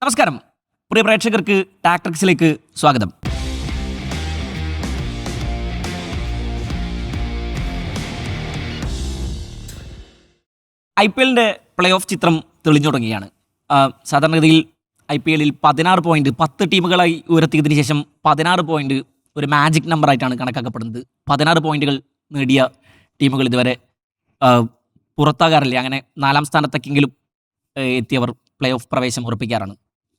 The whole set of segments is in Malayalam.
നമസ്കാരം പ്രിയ പ്രേക്ഷകർക്ക് ടാക്ടിക്സിലേക്ക് സ്വാഗതം. IPL-ന്റെ പ്ലേ ഓഫ് ചിത്രം തെളിഞ്ഞു തുടങ്ങിയാണ്. സാധാരണഗതിയിൽ IPL-ൽ 16 പോയിന്റ് 10 ടീമുകളായി ഉയർത്തിയതിനു ശേഷം 16 പോയിന്റ് ഒരു മാജിക് നമ്പറായിട്ടാണ് കണക്കാക്കപ്പെടുന്നത്. 16 പോയിന്റുകൾ നേടിയ ടീമുകൾ ഇതുവരെ പുറത്താകാറില്ല. അങ്ങനെ 4ാം സ്ഥാനത്തേക്കെങ്കിലും എത്തിയവർ പ്ലേ ഓഫ് പ്രവേശം ഉറപ്പിക്കാറാണ്.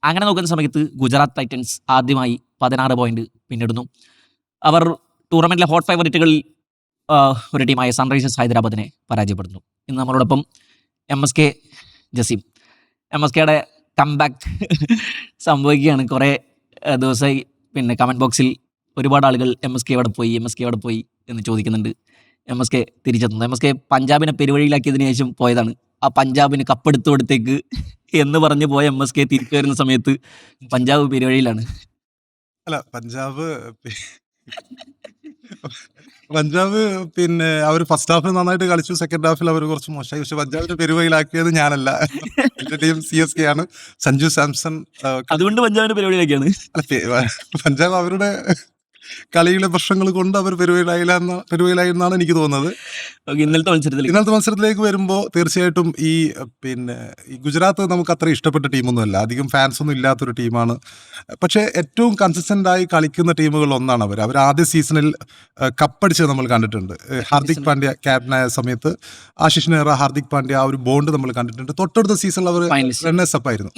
അങ്ങനെ നോക്കുന്ന സമയത്ത് ഗുജറാത്ത് ടൈറ്റൻസ് ആദ്യമായി 16 പോയിന്റ് പിന്നിടുന്നു. അവർ ടൂർണമെൻറ്റിലെ ഹോട്ട് ഫേവറിറ്റുകളിൽ ഒരു ടീമായ സൺറൈസേഴ്സ് ഹൈദരാബാദിനെ പരാജയപ്പെടുന്നു. ഇന്ന് നമ്മളോടൊപ്പം MSK ജസീം. MSKയുടെ കംബാക്ക് സംഭവിക്കുകയാണ്. കുറേ ദിവസമായി കമൻറ്റ് ബോക്സിൽ ഒരുപാട് ആളുകൾ MSK എവിടെ പോയി എന്ന് ചോദിക്കുന്നുണ്ട്. MSK തിരിച്ചെത്തുന്നു. MSK പഞ്ചാബിനെ പെരുവഴിയിലാക്കിയതിനു ശേഷം പോയതാണ്. ആ പഞ്ചാബിന് കപ്പെടുത്തു കൊടുത്തേക്ക് എന്ന് പറഞ്ഞു പോയ MSK തിരിച്ചു വരുന്ന സമയത്ത് പഞ്ചാബ് പെരുവഴിയിലാണ്. അല്ല, പഞ്ചാബ് അവർ ഫസ്റ്റ് ഹാഫ് നന്നായിട്ട് കളിച്ചു, സെക്കൻഡ് ഹാഫിൽ അവർ കുറച്ച് മോശമായി. പക്ഷെ പഞ്ചാബിന്റെ പെരുവയിലാക്കിയത് ഞാനല്ല, എന്റെ ടീം CSK ആണ്. സഞ്ജു സാംസൺ അതുകൊണ്ട് പഞ്ചാബിന്റെ പെരുവഴിയിലാക്കിയാണ്. അല്ല, പഞ്ചാബ് അവരുടെ കളിയിലെ പ്രശ്നങ്ങൾ കൊണ്ട് അവർ പെരുവയിലായി എന്നാണ് എനിക്ക് തോന്നുന്നത്. ഇന്നലത്തെ മത്സരത്തിലേക്ക് വരുമ്പോൾ തീർച്ചയായിട്ടും ഈ ഗുജറാത്ത് നമുക്ക് അത്ര ഇഷ്ടപ്പെട്ട ടീമൊന്നുമല്ല, അധികം ഫാൻസ് ഒന്നും ഇല്ലാത്തൊരു ടീമാണ്. പക്ഷേ ഏറ്റവും കൺസിസ്റ്റന്റ് ആയി കളിക്കുന്ന ടീമുകളിൽ ഒന്നാണ് അവർ ആദ്യ സീസണിൽ കപ്പടിച്ചത് നമ്മൾ കണ്ടിട്ടുണ്ട്. ഹാർദിക് പാണ്ഡ്യ ക്യാപ്റ്റനായ സമയത്ത് ആശിഷ് നെഹ്റ, ഹാർദിക് പാണ്ഡ്യ ആ ഒരു ബോണ്ട് നമ്മൾ കണ്ടിട്ടുണ്ട്. തൊട്ടടുത്ത സീസണിൽ അവർ റണ്ണേഴ്സ് അപ്പ് ആയിരുന്നു.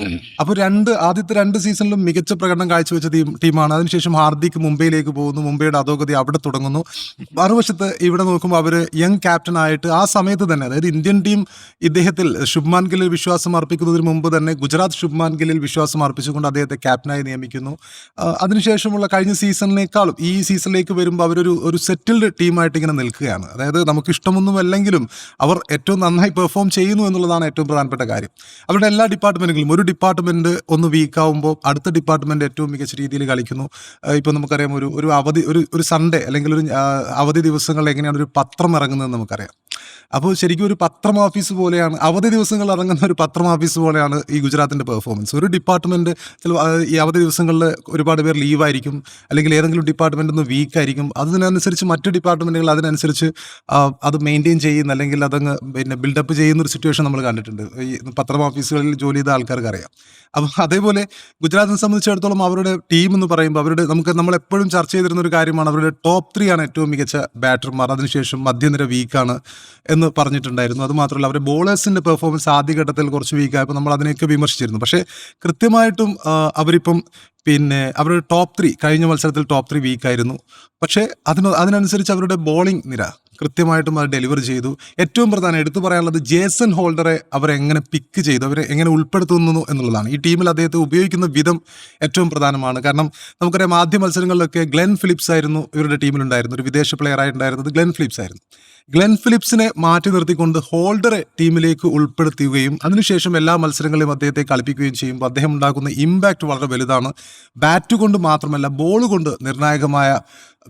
അപ്പോൾ ആദ്യത്തെ 2 സീസണിലും മികച്ച പ്രകടനം കാഴ്ചവെച്ച ടീമാണ്. അതിനുശേഷം ഹാർദിക് മുംബൈയിലേക്ക് പോകുന്നു, മുംബൈയുടെ അധോഗതി അവിടെ തുടങ്ങുന്നു. മറുവശത്ത് ഇവിടെ നോക്കുമ്പോൾ അവർ യങ് ക്യാപ്റ്റൻ ആയിട്ട് ആ സമയത്ത് തന്നെ, അതായത് ഇന്ത്യൻ ടീം ഇദ്ദേഹത്തിൽ ശുഭ്മാൻ ഗില്ലിൽ വിശ്വാസം അർപ്പിക്കുന്നതിന് മുമ്പ് തന്നെ ഗുജറാത്ത് ശുഭ്മാൻ ഗില്ലിൽ വിശ്വാസം അർപ്പിച്ചുകൊണ്ട് അദ്ദേഹത്തെ ക്യാപ്റ്റനായി നിയമിക്കുന്നു. അതിനുശേഷമുള്ള കഴിഞ്ഞ സീസണിനേക്കാളും ഈ സീസണിലേക്ക് വരുമ്പോൾ അവരൊരു സെറ്റിൽഡ് ടീമായിട്ട് ഇങ്ങനെ നിൽക്കുകയാണ്. അതായത് നമുക്ക് ഇഷ്ടമൊന്നുമല്ലെങ്കിലും അവർ ഏറ്റവും നന്നായി പെർഫോം ചെയ്യുന്നു എന്നുള്ളതാണ് ഏറ്റവും പ്രധാനപ്പെട്ട കാര്യം. അവരുടെ എല്ലാ ഡിപ്പാർട്ട്മെന്റുകളും, ഒരു ഡിപ്പാർട്ട്മെന്റ് ഒന്ന് വീക്കാവുമ്പോൾ അടുത്ത ഡിപ്പാർട്ട്മെന്റ് ഏറ്റവും മികച്ച രീതിയിൽ കളിക്കുന്നു. ഇപ്പോൾ നമുക്കറിയാം, ഒരു അവധി, ഒരു സൺഡേ അല്ലെങ്കിൽ ഒരു അവധി ദിവസങ്ങളിൽ എങ്ങനെയാണ് ഒരു പത്രം ഇറങ്ങുന്നതെന്ന് നമുക്കറിയാം. അപ്പോൾ ശരിക്കും ഒരു പത്രം ഓഫീസ് പോലെയാണ്, അവധി ദിവസങ്ങളിൽ ഇറങ്ങുന്ന ഒരു പത്രം ഓഫീസ് പോലെയാണ് ഈ ഗുജറാത്തിൻ്റെ പെർഫോമൻസ്. ഒരു ഡിപ്പാർട്ട്മെൻറ്റ് ചിലപ്പോൾ ഈ അവധി ദിവസങ്ങളിൽ ഒരുപാട് പേർ ലീവായിരിക്കും, അല്ലെങ്കിൽ ഏതെങ്കിലും ഡിപ്പാർട്ട്മെൻ്റ് ഒന്ന് വീക്കായിരിക്കും. അതിനനുസരിച്ച് മറ്റു ഡിപ്പാർട്ട്മെൻറ്റുകൾ അതിനനുസരിച്ച് അത് മെയിൻറ്റെയിൻ ചെയ്യുന്ന, അല്ലെങ്കിൽ അതങ്ങ് ബിൽഡപ്പ് ചെയ്യുന്ന ഒരു സിറ്റുവേഷൻ നമ്മൾ കണ്ടിട്ടുണ്ട്. ഈ പത്രം ഓഫീസുകളിൽ ജോലി ചെയ്ത ആൾക്കാർക്ക് അറിയാം. അപ്പം അതേപോലെ ഗുജറാത്തിനെ സംബന്ധിച്ചിടത്തോളം അവരുടെ ടീം എന്ന് പറയുമ്പോൾ നമ്മളെപ്പോഴും ചർച്ച ചെയ്തിരുന്ന ഒരു കാര്യമാണ്, അവരുടെ ടോപ്പ് 3 ആണ് ഏറ്റവും മികച്ച ബാറ്റർമാർ, അതിനുശേഷം മധ്യനിര വീക്കാണ് എന്ന് പറഞ്ഞിട്ടുണ്ടായിരുന്നു. അതുമാത്രമല്ല, അവരുടെ ബോളേഴ്സിൻ്റെ പെർഫോമൻസ് ആദ്യഘട്ടത്തിൽ കുറച്ച് വീക്കായപ്പോൾ നമ്മൾ അതിനെയൊക്കെ വിമർശിച്ചിരുന്നു. പക്ഷേ കൃത്യമായിട്ടും അവരിപ്പം അവരുടെ ടോപ്പ് 3 കഴിഞ്ഞ മത്സരത്തിൽ ടോപ്പ് 3 വീക്കായിരുന്നു. പക്ഷേ അതിനനുസരിച്ച് അവരുടെ ബോളിംഗ് നിര കൃത്യമായിട്ടും അത് ഡെലിവർ ചെയ്തു. ഏറ്റവും പ്രധാനം എടുത്തു പറയാനുള്ളത് ജേസൺ ഹോൾഡറെ അവരെങ്ങനെ പിക്ക് ചെയ്തു, അവരെ എങ്ങനെ ഉൾപ്പെടുത്തുന്നു എന്നുള്ളതാണ്. ഈ ടീമിൽ അദ്ദേഹത്തെ ഉപയോഗിക്കുന്ന വിധം ഏറ്റവും പ്രധാനമാണ്. കാരണം നമുക്കറിയാം, ആദ്യ മത്സരങ്ങളിലൊക്കെ ഗ്ലെൻ ഫിലിപ്സ് ആയിരുന്നു ഇവരുടെ ടീമിലുണ്ടായിരുന്നു, ഒരു വിദേശ പ്ലെയർ ആയിട്ടുണ്ടായിരുന്നത് ഗ്ലെൻ ഫിലിപ്സ് ആയിരുന്നു. ഗ്ലെൻ ഫിലിപ്സിനെ മാറ്റി നിർത്തിക്കൊണ്ട് ഹോൾഡറെ ടീമിലേക്ക് ഉൾപ്പെടുത്തുകയും അതിനുശേഷം എല്ലാ മത്സരങ്ങളിലും അദ്ദേഹത്തെ കളിപ്പിക്കുകയും ചെയ്യുമ്പോൾ അദ്ദേഹം ഉണ്ടാക്കുന്ന ഇമ്പാക്റ്റ് വളരെ വലുതാണ്. ബാറ്റ് കൊണ്ട് മാത്രമല്ല, ബോൾ കൊണ്ട് നിർണായകമായ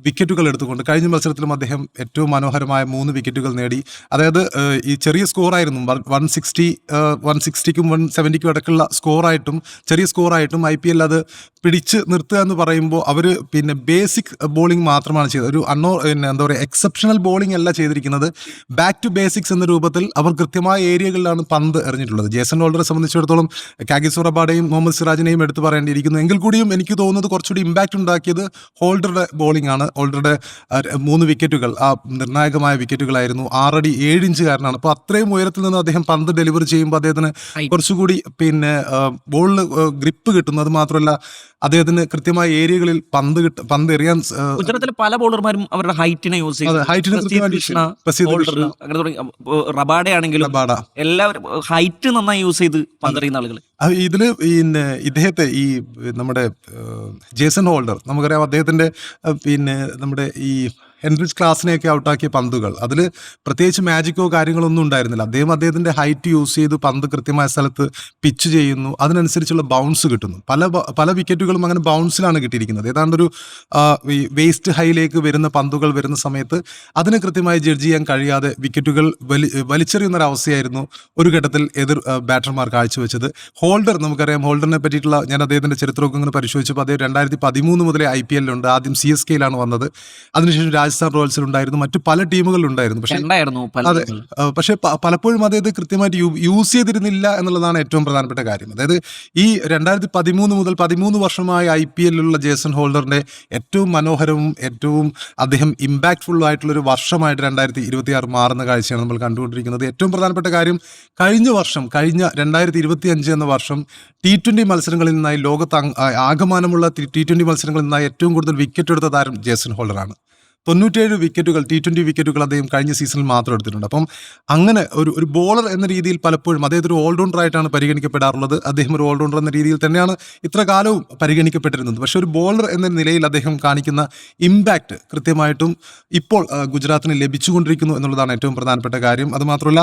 വിക്കറ്റുകൾ എടുത്തുകൊണ്ട് കഴിഞ്ഞ മത്സരത്തിലും അദ്ദേഹം ഏറ്റവും മനോഹരമായ 3 വിക്കറ്റുകൾ നേടി. അതായത് ഈ ചെറിയ സ്കോറായിരുന്നു, 160ക്കും 170ക്കും ഇടയ്ക്കുള്ള സ്കോറായിട്ടും ചെറിയ സ്കോറായിട്ടും IPL അത് പിടിച്ച് നിർത്തുക എന്ന് പറയുമ്പോൾ അവർ ബേസിക് ബോളിംഗ് മാത്രമാണ് ചെയ്തത്. ഒരു എന്താ പറയുക, എക്സെപ്ഷണൽ ബോളിംഗ് അല്ല ചെയ്തിരിക്കുന്നത്. ബാക്ക് ടു ബേസിക്സ് എന്ന രൂപത്തിൽ അവർ കൃത്യമായ ഏരിയകളിലാണ് പന്ത് എറിഞ്ഞിട്ടുള്ളത്. ജേസൺ ഹോൾഡറെ സംബന്ധിച്ചിടത്തോളം കാഗിസോ റബാഡയും മുഹമ്മദ് സിറാജിനെയും എടുത്തു പറയേണ്ടിയിരിക്കുന്നു. എങ്കിൽ കൂടിയും എനിക്ക് തോന്നുന്നത് കുറച്ചുകൂടി ഇമ്പാക്റ്റ് ഉണ്ടാക്കിയത് ഹോൾഡറുടെ ബോളിംഗ് ആണ്. ഹോൾഡറുടെ 3 വിക്കറ്റുകൾ ആ നിർണായകമായ വിക്കറ്റുകളായിരുന്നു. 6 അടി 7 ഇഞ്ചുകാരനാണ്. അപ്പോൾ അത്രയും ഉയരത്തിൽ നിന്ന് അദ്ദേഹം പന്ത് ഡെലിവർ ചെയ്യുമ്പോൾ അദ്ദേഹത്തിന് കുറച്ചുകൂടി ബോളിൽ ഗ്രിപ്പ് കിട്ടുന്നു. അത് മാത്രമല്ല, അദ്ദേഹത്തിന് കൃത്യമായ ഏരിയകളിൽ പന്ത് എറിയാൻ ഗുജറാത്തിലെ പല ബോളർമാരും അവരുടെ ഹൈറ്റിനെ യൂസ് ചെയ്തു. റബാഡയാണെങ്കിലും എല്ലാവരും ഹൈറ്റ് നന്നായി യൂസ് ചെയ്ത് പന്തെറിയുന്ന ആളുകൾ. ഇതില് ഇദ്ദേഹത്തെ നമ്മുടെ ജേസൺ ഹോൾഡർ നമുക്കറിയാം, അദ്ദേഹത്തിന്റെ നമ്മുടെ ഈ ഹെൻറിച്ച് ക്ലാസിനെയൊക്കെ ഔട്ടാക്കിയ പന്തുകൾ, അതിൽ പ്രത്യേകിച്ച് മാജിക്കോ കാര്യങ്ങളോ ഒന്നും ഉണ്ടായിരുന്നില്ല. അദ്ദേഹത്തിൻ്റെ ഹൈറ്റ് യൂസ് ചെയ്ത് പന്ത് കൃത്യമായ സ്ഥലത്ത് പിച്ച് ചെയ്യുന്നു, അതിനനുസരിച്ചുള്ള ബൗൺസ് കിട്ടുന്നു. പല വിക്കറ്റുകളും അങ്ങനെ ബൗൺസിലാണ് കിട്ടിയിരിക്കുന്നത്. ഏതാണ്ടൊരു വേസ്റ്റ് ഹൈയിലേക്ക് വരുന്ന പന്തുകൾ വരുന്ന സമയത്ത് അതിന് കൃത്യമായി ജഡ്ജ് ചെയ്യാൻ കഴിയാതെ വിക്കറ്റുകൾ വലിച്ചെറിയുന്നൊരവസ്ഥയായിരുന്നു ഒരു ഘട്ടത്തിൽ എതിർ ബാറ്റർമാർ കാഴ്ചവെച്ചത്. നമുക്കറിയാം, ഹോൾഡറിനെ പറ്റിയിട്ടുള്ള ഞാൻ അദ്ദേഹത്തിൻ്റെ ചരിത്രമൊക്കെ ഇങ്ങനെ പരിശോധിച്ചപ്പോൾ അദ്ദേഹം 2013 മുതലേ IPL ലുണ്ട്. ആദ്യം CSKയിലാണ് വന്നത്, അതിനുശേഷം രാജസ്ഥാൻ റോയൽസിലുണ്ടായിരുന്നു, മറ്റു പല ടീമുകളിലുണ്ടായിരുന്നു. പക്ഷേ പലപ്പോഴും അദ്ദേഹത്തെ കൃത്യമായിട്ട് യൂസ് ചെയ്തിരുന്നില്ല എന്നുള്ളതാണ് ഏറ്റവും പ്രധാനപ്പെട്ട കാര്യം. അതായത് ഈ 2013 മുതൽ 13 വർഷമായി IPL ലുള്ള ജേസൺ ഹോൾഡറിന്റെ ഏറ്റവും മനോഹരവും ഏറ്റവും അദ്ദേഹം ഇമ്പാക്ട്ഫുൾ ആയിട്ടുള്ളൊരു വർഷമായിട്ട് 2026 മാറുന്ന കാഴ്ചയാണ് നമ്മൾ കണ്ടുകൊണ്ടിരിക്കുന്നത്. ഏറ്റവും പ്രധാനപ്പെട്ട കാര്യം, കഴിഞ്ഞ 2025 എന്ന വർഷം T20 മത്സരങ്ങളിൽ നിന്നായി ലോകത്ത് ആകമാനമുള്ള T20 മത്സരങ്ങളിൽ നിന്നായി ഏറ്റവും കൂടുതൽ വിക്കറ്റ് എടുത്ത താരം ജേസൺ ഹോൾഡറാണ്. 97 വിക്കറ്റുകൾ, T20 വിക്കറ്റുകൾ അദ്ദേഹം കഴിഞ്ഞ സീസണിൽ മാത്രം എടുത്തിട്ടുണ്ട്. അപ്പം അങ്ങനെ ഒരു ബോളർ എന്ന രീതിയിൽ പലപ്പോഴും അദ്ദേഹത്തെ ഒരു ഓൾറൗണ്ടർ ആയിട്ടാണ് പരിഗണിക്കപ്പെടാറുള്ളത്. അദ്ദേഹം ഒരു ഓൾറൗണ്ടർ എന്ന രീതിയിൽ തന്നെയാണ് ഇത്ര കാലവും പരിഗണിക്കപ്പെട്ടിരുന്നത്. പക്ഷേ ഒരു ബോളർ എന്ന നിലയിൽ അദ്ദേഹം കാണിക്കുന്ന ഇമ്പാക്റ്റ് കൃത്യമായിട്ടും ഇപ്പോൾ ഗുജറാത്തിന് ലഭിച്ചുകൊണ്ടിരിക്കുന്നു എന്നുള്ളതാണ് ഏറ്റവും പ്രധാനപ്പെട്ട കാര്യം. അതുമാത്രമല്ല,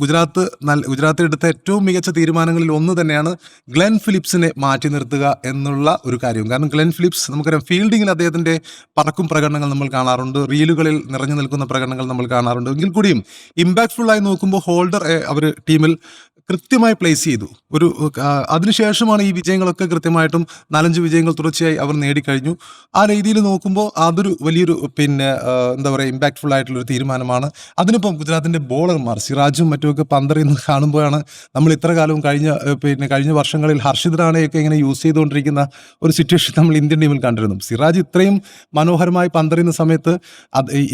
ഗുജറാത്ത് എടുത്ത ഏറ്റവും മികച്ച തീരുമാനങ്ങളിൽ ഒന്ന് തന്നെയാണ് ഗ്ലെൻ ഫിലിപ്സിനെ മാറ്റി നിർത്തുക എന്നുള്ള ഒരു കാര്യം. കാരണം ഗ്ലെൻ ഫിലിപ്സ്, നമുക്കറിയാം, ഫീൽഡിങ്ങിൽ അദ്ദേഹത്തിൻ്റെ പറക്കും പ്രകടനങ്ങൾ നമ്മൾ കാണാറുണ്ട്, റീലുകളിൽ നിറഞ്ഞു നിൽക്കുന്ന പ്രകടനങ്ങൾ നമ്മൾ കാണാറുണ്ട്. എങ്കിൽ കൂടിയും ഇമ്പാക്ട്ഫുള്ളായി നോക്കുമ്പോൾ ഹോൾഡർ അവർ ടീമിൽ കൃത്യമായി പ്ലേസ് ചെയ്തു. അതിനുശേഷമാണ് ഈ വിജയങ്ങളൊക്കെ കൃത്യമായിട്ടും 4-5 വിജയങ്ങൾ തുടർച്ചയായി അവർ നേടിക്കഴിഞ്ഞു. ആ രീതിയിൽ നോക്കുമ്പോൾ അതൊരു വലിയൊരു എന്താ പറയുക, ഇമ്പാക്ട്ഫുൾ ആയിട്ടുള്ളൊരു തീരുമാനമാണ്. അതിനിപ്പം ഗുജറാത്തിൻ്റെ ബോളർമാർ സിറാജും മറ്റുമൊക്കെ പന്തറിയുന്നത് കാണുമ്പോഴാണ് നമ്മൾ ഇത്ര കാലവും കഴിഞ്ഞ വർഷങ്ങളിൽ ഹർഷിദ് റാണയൊക്കെ ഇങ്ങനെ യൂസ് ചെയ്തുകൊണ്ടിരിക്കുന്ന ഒരു സിറ്റുവേഷൻ നമ്മൾ ഇന്ത്യൻ ടീമിൽ കണ്ടിരുന്നു. സിറാജ് ഇത്രയും മനോഹരമായി പന്തറിയുന്ന സമയത്ത്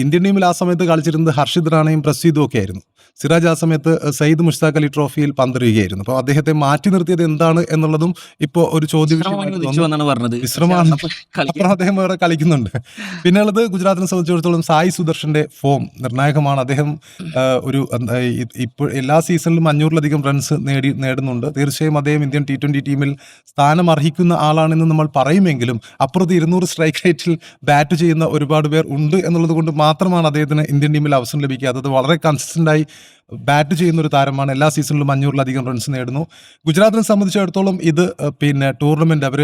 ഇന്ത്യൻ ടീമിൽ ആ സമയത്ത് കളിച്ചിരുന്നത് ഹർഷിദ് റാണയും പ്രസീദും ഒക്കെ ആയിരുന്നു. സിറാജ് ആ സമയത്ത് സയ്യിദ് മുഷ്താഖ് അലി ട്രോഫിയിൽ പന്തറിയുകയായിരുന്നു. അപ്പോൾ അദ്ദേഹത്തെ മാറ്റി നിർത്തിയത് എന്താണ് എന്നുള്ളതും ഇപ്പോൾ ഒരു ചോദ്യം വിശ്രമമാണ്. അപ്പുറം അദ്ദേഹം വേറെ കളിക്കുന്നുണ്ട്. പിന്നെ ഉള്ളത്, ഗുജറാത്തിനെ സംബന്ധിച്ചിടത്തോളം സായി സുദർശന്റെ ഫോം നിർണായകമാണ്. അദ്ദേഹം ഇപ്പോൾ എല്ലാ സീസണിലും 500-ലധികം റൺസ് നേടുന്നുണ്ട്. തീർച്ചയായും അദ്ദേഹം ഇന്ത്യൻ T20 ടീമിൽ സ്ഥാനം അർഹിക്കുന്ന ആളാണെന്ന് നമ്മൾ പറയുമെങ്കിലും അപ്പുറത്ത് 200 സ്ട്രൈക്ക് റേറ്റിൽ ബാറ്റ് ചെയ്യുന്ന ഒരുപാട് പേർ ഉണ്ട് എന്നുള്ളത് കൊണ്ട് മാത്രമാണ് അദ്ദേഹത്തിന് ഇന്ത്യൻ ടീമിൽ അവസരം ലഭിക്കാത്തത്. വളരെ കൺസിസ്റ്റൻ്റായി ബാറ്റ് ചെയ്യുന്ന ഒരു താരമാണ്. എല്ലാ സീസണിലും 500-ലധികം റൺസ് നേടുന്നു. ഗുജറാത്തിനെ സംബന്ധിച്ചിടത്തോളം ഇത് ടൂർണമെന്റ് അവർ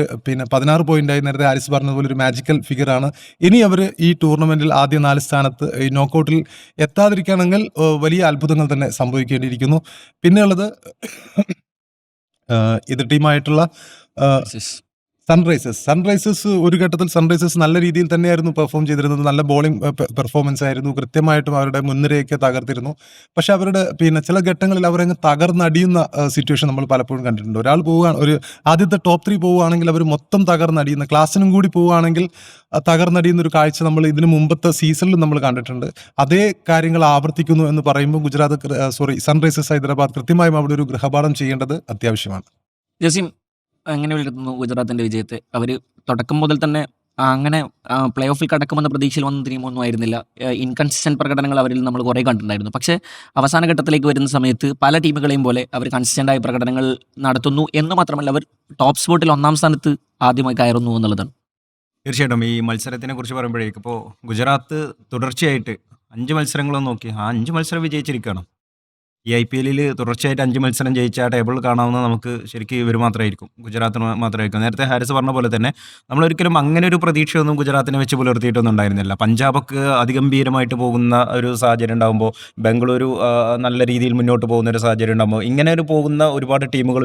16 പോയിന്റായി, നേരത്തെ ഹാരിസ് പറഞ്ഞതുപോലെ ഒരു മാജിക്കൽ ഫിഗറാണ്. ഇനി അവർ ഈ ടൂർണമെന്റിൽ ആദ്യ 4 സ്ഥാനത്ത് ഈ നോക്കൌട്ടിൽ എത്താതിരിക്കുകയാണെങ്കിൽ വലിയ അത്ഭുതങ്ങൾ തന്നെ സംഭവിക്കേണ്ടിയിരിക്കുന്നു. പിന്നെയുള്ളത് എതിർ ടീമായിട്ടുള്ള സൺറൈസേഴ്സ് ഒരു ഘട്ടത്തിൽ നല്ല രീതിയിൽ തന്നെയായിരുന്നു പെർഫോം ചെയ്തിരുന്നത്. നല്ല ബോളിംഗ് പെർഫോമൻസ് ആയിരുന്നു. കൃത്യമായിട്ടും അവരുടെ മുൻനിരയൊക്കെ തകർത്തിരുന്നു. പക്ഷെ അവരുടെ ചില ഘട്ടങ്ങളിൽ അവരങ്ങ് തകർന്നടിയുന്ന സിറ്റുവേഷൻ നമ്മൾ പലപ്പോഴും കണ്ടിട്ടുണ്ട്. ഒരാൾ പോവുകയാണ്, ആദ്യത്തെ ടോപ്പ് 3 പോവുകയാണെങ്കിൽ അവർ മൊത്തം തകർന്നടിയുന്ന, ക്ലാസ്സിനും കൂടി പോവുകയാണെങ്കിൽ തകർന്നടിയുന്ന ഒരു കാഴ്ച നമ്മൾ ഇതിന് മുമ്പത്തെ സീസണിൽ നമ്മൾ കണ്ടിട്ടുണ്ട്. അതേ കാര്യങ്ങൾ ആവർത്തിക്കുന്നു എന്ന് പറയുമ്പോൾ സൺറൈസേഴ്സ് ഹൈദരാബാദ് കൃത്യമായും അവിടെ ഒരു ഗൃഹപാഠം ചെയ്യേണ്ടത് അത്യാവശ്യമാണ്. ജസീം, എങ്ങനെ വിലയിരുത്തുന്നു ഗുജറാത്തിൻ്റെ വിജയത്തെ? അവർ തുടക്കം മുതൽ തന്നെ അങ്ങനെ പ്ലേ ഓഫിൽ കടക്കുമെന്ന പ്രതീക്ഷയിൽ വന്ന ടീമൊന്നും ആയിരുന്നില്ല. ഇൻകൺസിസ്റ്റൻറ്റ് പ്രകടനങ്ങൾ അവരിൽ നമ്മൾ കുറേ കണ്ടിട്ടുണ്ടായിരുന്നു. പക്ഷേ അവസാന ഘട്ടത്തിലേക്ക് വരുന്ന സമയത്ത് പല ടീമുകളെയും പോലെ അവർ കൺസിസ്റ്റൻ്റായ പ്രകടനങ്ങൾ നടത്തുന്നു എന്ന് മാത്രമല്ല, അവർ ടോപ്പ് സ്പോട്ടിൽ 1-ാം സ്ഥാനത്ത് ആദ്യമായി കയറുന്നു എന്നുള്ളതാണ്. തീർച്ചയായിട്ടും ഈ മത്സരത്തിനെ കുറിച്ച് പറയുമ്പോഴേക്കും ഇപ്പോൾ ഗുജറാത്ത് തുടർച്ചയായിട്ട് 5 മത്സരങ്ങളും നോക്കി, ആ 5 മത്സരം വിജയിച്ചിരിക്കുകയാണ്. ഈ IPL തുടർച്ചയായിട്ട് 5 മത്സരം ജയിച്ച ടേബിൾ കാണാവുന്ന നമുക്ക് ശരിക്കും ഇവർ മാത്രമായിരിക്കും, ഗുജറാത്തിന് മാത്രമായിരിക്കും. നേരത്തെ ഹാരിസ് പറഞ്ഞ പോലെ തന്നെ നമ്മളൊരിക്കലും അങ്ങനെ ഒരു പ്രതീക്ഷയൊന്നും ഗുജറാത്തിനെ വെച്ച് പുലർത്തിയിട്ടൊന്നും ഉണ്ടായിരുന്നില്ല. പഞ്ചാബൊക്കെ അതിഗംഭീരമായിട്ട് പോകുന്ന ഒരു സാഹചര്യം ഉണ്ടാകുമ്പോൾ, ബംഗളൂരു നല്ല രീതിയിൽ മുന്നോട്ട് പോകുന്ന ഒരു സാഹചര്യം ഉണ്ടാകുമ്പോൾ, ഇങ്ങനെ പോകുന്ന ഒരുപാട് ടീമുകൾ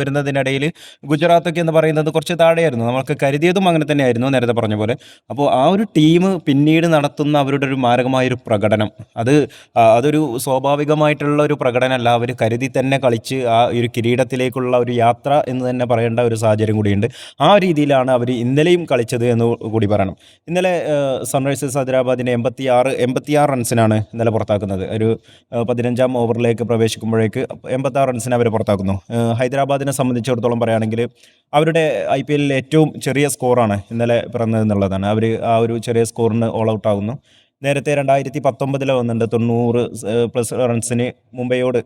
വരുന്നതിനിടയിൽ ഗുജറാത്തൊക്കെ എന്ന് പറയുന്നത് കുറച്ച് താഴെയായിരുന്നു. നമുക്ക് കരുതിയതും അങ്ങനെ തന്നെയായിരുന്നു, നേരത്തെ പറഞ്ഞ പോലെ. അപ്പോൾ ആ ഒരു ടീം പിന്നീട് നടത്തുന്ന അവരുടെ ഒരു മാരകമായൊരു പ്രകടനം, അതൊരു സ്വാഭാവികമായിട്ടുള്ള ഒരു പ്രകടനമല്ല. അവർ കരുതി തന്നെ കളിച്ച് ആ ഒരു കിരീടത്തിലേക്കുള്ള ഒരു യാത്ര എന്ന് തന്നെ പറയേണ്ട ഒരു സാഹചര്യം കൂടിയുണ്ട്. ആ രീതിയിലാണ് അവർ ഇന്നലെയും കളിച്ചത് എന്ന് കൂടി പറയണം. ഇന്നലെ സൺറൈസേഴ്സ് ഹൈദരാബാദിനെ 86 റൺസിനാണ് ഇന്നലെ പുറത്താക്കുന്നത്. ഒരു 15-ാം ഓവറിലേക്ക് പ്രവേശിക്കുമ്പോഴേക്ക് 86 റൺസിന് അവർ പുറത്താക്കുന്നു. ഹൈദരാബാദിനെ സംബന്ധിച്ചിടത്തോളം പറയുകയാണെങ്കിൽ അവരുടെ IPL ഏറ്റവും ചെറിയ സ്കോറാണ് ഇന്നലെ പിറന്നതെന്നുള്ളതാണ്. അവർ ആ ഒരു ചെറിയ സ്കോറിന് ഓൾ ഔട്ട് ആകുന്നു. നേരത്തെ 2019 വന്നിട്ടുണ്ട് 90+ റൺസിന് മുംബൈയോട്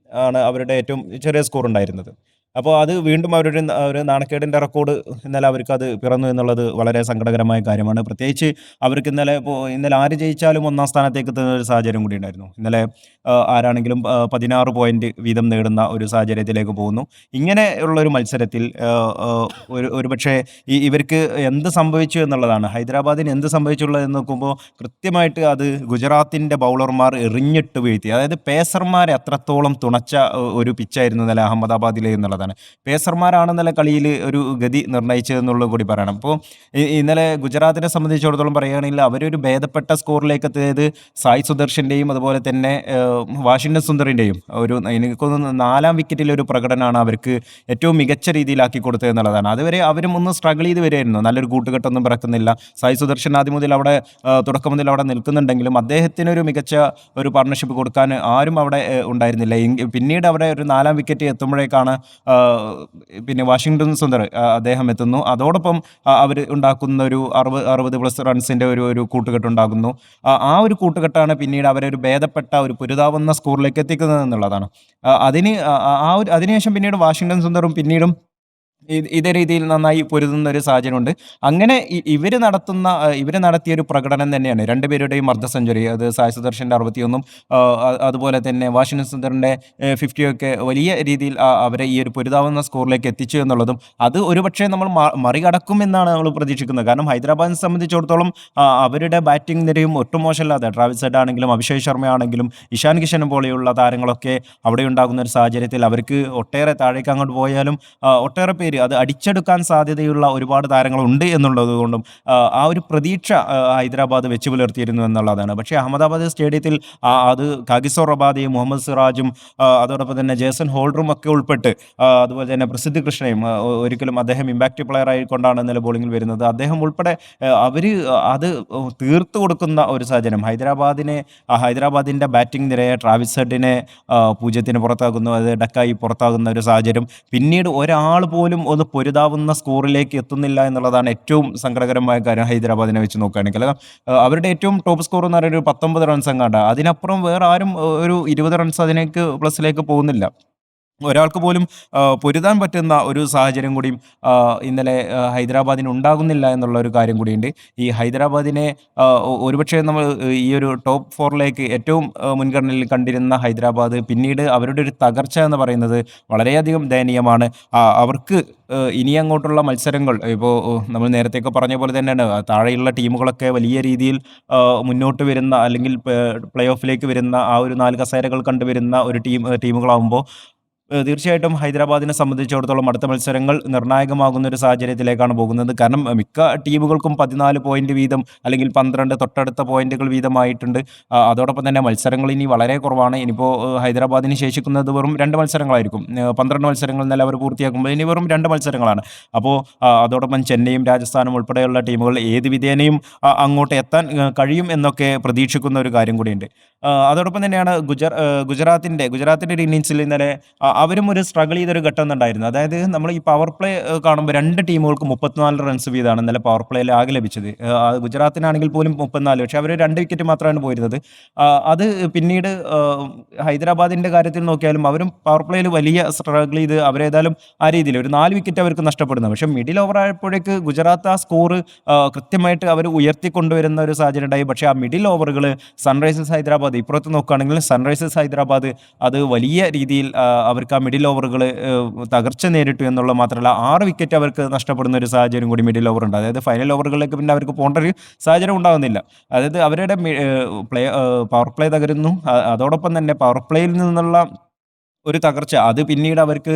ആണ് അവരുടെ ഏറ്റവും ചെറിയ സ്കോർ ഉണ്ടായിരുന്നത്. അപ്പോൾ അത് വീണ്ടും അവരൊരു ഒരു നാണക്കേടിൻ്റെ റെക്കോർഡ് ഇന്നലെ അവർക്ക് അത് പിറന്നു എന്നുള്ളത് വളരെ സങ്കടകരമായ കാര്യമാണ്. പ്രത്യേകിച്ച് അവർക്ക് ഇന്നലെ ആര് ജയിച്ചാലും ഒന്നാം സ്ഥാനത്തേക്ക് എത്തുന്ന ഒരു സാഹചര്യം കൂടി ഉണ്ടായിരുന്നു. ഇന്നലെ ആരാണെങ്കിലും 16 പോയിന്റ് വീതം നേടുന്ന ഒരു സാഹചര്യത്തിലേക്ക് പോകുന്നു. ഇങ്ങനെ ഉള്ളൊരു മത്സരത്തിൽ ഒരുപക്ഷെ ഇവർക്ക് എന്ത് സംഭവിച്ചു എന്നുള്ളതാണ്. ഹൈദരാബാദിന് എന്ത് സംഭവിച്ചുള്ളതെന്ന് നോക്കുമ്പോൾ കൃത്യമായിട്ട് അത് ഗുജറാത്തിൻ്റെ ബൗളർമാർ എറിഞ്ഞിട്ട് വീഴ്ത്തി. അതായത് പേസർമാരെ അത്രത്തോളം തുണച്ച ഒരു പിച്ചായിരുന്നു ഇന്നലെ അഹമ്മദാബാദിലെ എന്നുള്ളതാണ്. പേസർമാരാണ് ഇന്നലെ കളിയിൽ ഒരു ഗതി നിർണ്ണയിച്ചതെന്നുള്ളത് കൂടി പറയണം. അപ്പോൾ ഇന്നലെ ഗുജറാത്തിനെ സംബന്ധിച്ചിടത്തോളം പറയുകയാണെങ്കിൽ അവരൊരു ഭേദപ്പെട്ട സ്കോറിലേക്ക് എത്തിയത് സായ് സുദർശൻ്റെയും അതുപോലെ തന്നെ വാഷിംഗ്ടൺ സുന്ദറിൻ്റെയും എനിക്ക് തോന്നുന്നു 4-ാം വിക്കറ്റിലെ ഒരു പ്രകടനമാണ് അവർക്ക് ഏറ്റവും മികച്ച രീതിയിലാക്കി കൊടുത്തത് എന്നുള്ളതാണ്. അതുവരെ അവരും ഒന്ന് സ്ട്രഗിൾ ചെയ്ത് വരികയായിരുന്നു. നല്ലൊരു കൂട്ടുകെട്ടൊന്നും പിറക്കുന്നില്ല. സായ് സുദർശൻ ആദ്യം മുതൽ അവിടെ തുടക്കം മുതൽ അവിടെ നിൽക്കുന്നുണ്ടെങ്കിലും അദ്ദേഹത്തിനൊരു മികച്ച ഒരു പാർട്ണർഷിപ്പ് കൊടുക്കാൻ ആരും അവിടെ ഉണ്ടായിരുന്നില്ല. പിന്നീട് അവിടെ ഒരു 4-ാം വിക്കറ്റ് എത്തുമ്പോഴേക്കാണ് പിന്നെ വാഷിംഗ്ടൺ സുന്ദർ അദ്ദേഹം എത്തുന്നു. അതോടൊപ്പം അവർ ഉണ്ടാക്കുന്ന ഒരു 60+ റൺസിൻ്റെ ഒരു കൂട്ടുകെട്ടുണ്ടാകുന്നു. ആ ഒരു കൂട്ടുകെട്ടാണ് പിന്നീട് അവരെ ഒരു ഭേദപ്പെട്ട ഒരു പൊരുതാവുന്ന സ്കോറിലേക്ക് എത്തിക്കുന്നത് എന്നുള്ളതാണ്. അതിനുശേഷം പിന്നീട് വാഷിംഗ്ടൺ സുന്ദറും പിന്നീടും ഇതേ രീതിയിൽ നന്നായി പൊരുതുന്ന ഒരു സാഹചര്യമുണ്ട്. അങ്ങനെ ഇവർ നടത്തിയൊരു പ്രകടനം തന്നെയാണ് രണ്ടുപേരുടെയും അർദ്ധ സെഞ്ചുറി. അത് സായ് സുദർശൻ്റെ 61 അതുപോലെ തന്നെ വാഷിംഗ്ടൺ സുന്ദറിൻ്റെ 50 ഒക്കെ വലിയ രീതിയിൽ അവരെ ഈ ഒരു പൊരുതാവുന്ന സ്കോറിലേക്ക് എത്തിച്ചു എന്നുള്ളതും അത് ഒരുപക്ഷെ നമ്മൾ മറികടക്കുമെന്നാണ് നമ്മൾ പ്രതീക്ഷിക്കുന്നത്. കാരണം ഹൈദരാബാദിനെ സംബന്ധിച്ചിടത്തോളം അവരുടെ ബാറ്റിംഗ് നിരയും ഒട്ടും മോശമല്ലാതെ ട്രാവിസ് ഹെഡ് ആണെങ്കിലും അഭിഷേക് ശർമ്മ ആണെങ്കിലും ഇഷാൻ കിഷനും പോലെയുള്ള താരങ്ങളൊക്കെ അവിടെ ഉണ്ടാകുന്ന ഒരു സാഹചര്യത്തിൽ അവർക്ക് ഒട്ടേറെ താഴേക്ക് അങ്ങോട്ട് പോയാലും ഒട്ടേറെ പേര് അത് അടിച്ചെടുക്കാൻ സാധ്യതയുള്ള ഒരുപാട് താരങ്ങളുണ്ട് എന്നുള്ളത് കൊണ്ടും ആ ഒരു പ്രതീക്ഷ ഹൈദരാബാദ് വെച്ച് പുലർത്തിയിരുന്നു എന്നുള്ളതാണ്. പക്ഷേ അഹമ്മദാബാദ് സ്റ്റേഡിയത്തിൽ അത് കാഗിസോ റബാദയും മുഹമ്മദ് സിറാജും അതോടൊപ്പം തന്നെ ജേസൺ ഹോൾഡറും ഒക്കെ ഉൾപ്പെട്ട് അതുപോലെ തന്നെ പ്രസിദ്ധ് കൃഷ്ണയും ഒരിക്കലും അദ്ദേഹം ഇമ്പാക്റ്റ് പ്ലെയർ ആയിക്കൊണ്ടാണ് ഇന്നലെ ബോളിങ്ങിൽ വരുന്നത്. അദ്ദേഹം ഉൾപ്പെടെ അവർ അത് തീർത്തു കൊടുക്കുന്ന ഒരു സാഹചര്യം. ഹൈദരാബാദിൻ്റെ ബാറ്റിംഗ് നിരയെ ട്രാവിസ് ഹെഡിനെ 0-ന് പുറത്താക്കുന്നു, അത് ഡക്കായി പുറത്താകുന്ന ഒരു സാഹചര്യം. പിന്നീട് ഒരാൾ പോലും ഒന്ന് പൊരുതാവുന്ന സ്കോറിലേക്ക് എത്തുന്നില്ല എന്നുള്ളതാണ് ഏറ്റവും സങ്കടകരമായ കാര്യം ഹൈദരാബാദിനെ വെച്ച് നോക്കുകയാണെങ്കിൽ. അവരുടെ ഏറ്റവും ടോപ്പ് സ്കോർ എന്ന് പറയുന്നത് 19 റൺസ് എങ്ങാണ്ട്. അതിനപ്പുറം വേറെ ആരും ഒരു 20 റൺസ് പ്ലസിലേക്ക് പോകുന്നില്ല. ഒരാൾക്ക് പോലും പൊരുതാൻ പറ്റുന്ന ഒരു സാഹചര്യം കൂടിയും ഇന്നലെ ഹൈദരാബാദിന് ഉണ്ടാകുന്നില്ല എന്നുള്ള ഒരു കാര്യം കൂടിയുണ്ട്. ഈ ഹൈദരാബാദിനെ ഒരുപക്ഷെ നമ്മൾ ഈ ഒരു ടോപ്പ് 4ലേക്ക് ഏറ്റവും മുൻഗണനയിൽ കണ്ടിരുന്ന ഹൈദരാബാദ് പിന്നീട് അവരുടെ ഒരു തകർച്ച എന്ന് പറയുന്നത് വളരെയധികം ദയനീയമാണ്. അവർക്ക് ഇനി അങ്ങോട്ടുള്ള മത്സരങ്ങൾ ഇപ്പോൾ നമ്മൾ നേരത്തെയൊക്കെ പറഞ്ഞ പോലെ തന്നെയാണ്. താഴെയുള്ള ടീമുകളൊക്കെ വലിയ രീതിയിൽ മുന്നോട്ട് വരുന്ന അല്ലെങ്കിൽ പ്ലേ ഓഫിലേക്ക് വരുന്ന ആ ഒരു 4 കസേരകൾ കണ്ടുവരുന്ന ഒരു ടീമുകളാകുമ്പോൾ തീർച്ചയായിട്ടും ഹൈദരാബാദിനെ സംബന്ധിച്ചിടത്തോളം അടുത്ത മത്സരങ്ങൾ നിർണായകമാകുന്ന ഒരു സാഹചര്യത്തിലേക്കാണ് പോകുന്നത്. കാരണം മിക്ക ടീമുകൾക്കും 14 പോയിന്റ് വീതം അല്ലെങ്കിൽ 12 തൊട്ടടുത്ത പോയിന്റുകൾ വീതമായിട്ടുണ്ട്. അതോടൊപ്പം തന്നെ മത്സരങ്ങൾ ഇനി വളരെ കുറവാണ്. ഇനിയിപ്പോൾ ഹൈദരാബാദിന് ശേഷിക്കുന്നത് വെറും 2 മത്സരങ്ങളായിരിക്കും. 12 മത്സരങ്ങൾ ഇന്നലെ അവർ പൂർത്തിയാക്കുമ്പോൾ ഇനി വെറും 2 മത്സരങ്ങളാണ്. അപ്പോൾ അതോടൊപ്പം ചെന്നൈയും രാജസ്ഥാനും ഉൾപ്പെടെയുള്ള ടീമുകൾ ഏത് വിധേനയും അങ്ങോട്ട് എത്താൻ കഴിയും എന്നൊക്കെ പ്രതീക്ഷിക്കുന്ന ഒരു കാര്യം കൂടിയുണ്ട്. അതോടൊപ്പം തന്നെയാണ് ഗുജറാത്തിൻ്റെ ഒരു ഇന്നിങ്സിൽ ഇന്നലെ അവരും ഒരു സ്ട്രഗിൾ ചെയ്തൊരു ഘട്ടം ഉണ്ടായിരുന്നു. അതായത് നമ്മൾ ഈ പവർ പ്ലേ കാണുമ്പോൾ 2 ടീമുകൾക്ക് 34 റൺസ് വീതമാണ് ഇന്നലെ പവർ പ്ലേയിൽ ആകെ ലഭിച്ചത്. ഗുജറാത്തിനാണെങ്കിൽ പോലും 34, പക്ഷേ അവർ 2 വിക്കറ്റ് മാത്രമാണ് പോയിരുന്നത്. അത് പിന്നീട് ഹൈദരാബാദിൻ്റെ കാര്യത്തിൽ നോക്കിയാലും അവരും പവർ പ്ലേയിൽ വലിയ സ്ട്രഗിൾ ചെയ്ത് അവരേതായാലും ആ രീതിയിൽ ഒരു 4 വിക്കറ്റ് അവർക്ക് നഷ്ടപ്പെടുന്നു. പക്ഷേ മിഡിൽ ഓവർ ആയപ്പോഴേക്ക് ഗുജറാത്ത് ആ സ്കോർ കൃത്യമായിട്ട് അവർ ഉയർത്തിക്കൊണ്ടുവരുന്ന ഒരു സാഹചര്യം ഉണ്ടായി. പക്ഷേ ആ മിഡിൽ ഓവറുകൾ സൺറൈസേഴ്സ് ഹൈദരാബാദ് ഇപ്പുറത്ത് നോക്കുകയാണെങ്കിൽ സൺറൈസേഴ്സ് ഹൈദരാബാദ് അത് വലിയ രീതിയിൽ അവർക്ക് ആ മിഡിൽ ഓവറുകൾ തകർച്ച നേരിട്ടു എന്നുള്ളത് മാത്രമല്ല 6 വിക്കറ്റ് അവർക്ക് നഷ്ടപ്പെടുന്ന ഒരു സാഹചര്യം കൂടി മിഡിൽ ഓവർ ഉണ്ട്. അതായത് ഫൈനൽ ഓവറുകളിലേക്ക് പിന്നെ അവർക്ക് പോകേണ്ട ഒരു സാഹചര്യം ഉണ്ടാകുന്നില്ല. അതായത് അവരുടെ പവർ പ്ലേ തകരുന്നു. അതോടൊപ്പം തന്നെ പവർ പ്ലേയിൽ നിന്നുള്ള ഒരു തകർച്ച അത് പിന്നീട് അവർക്ക്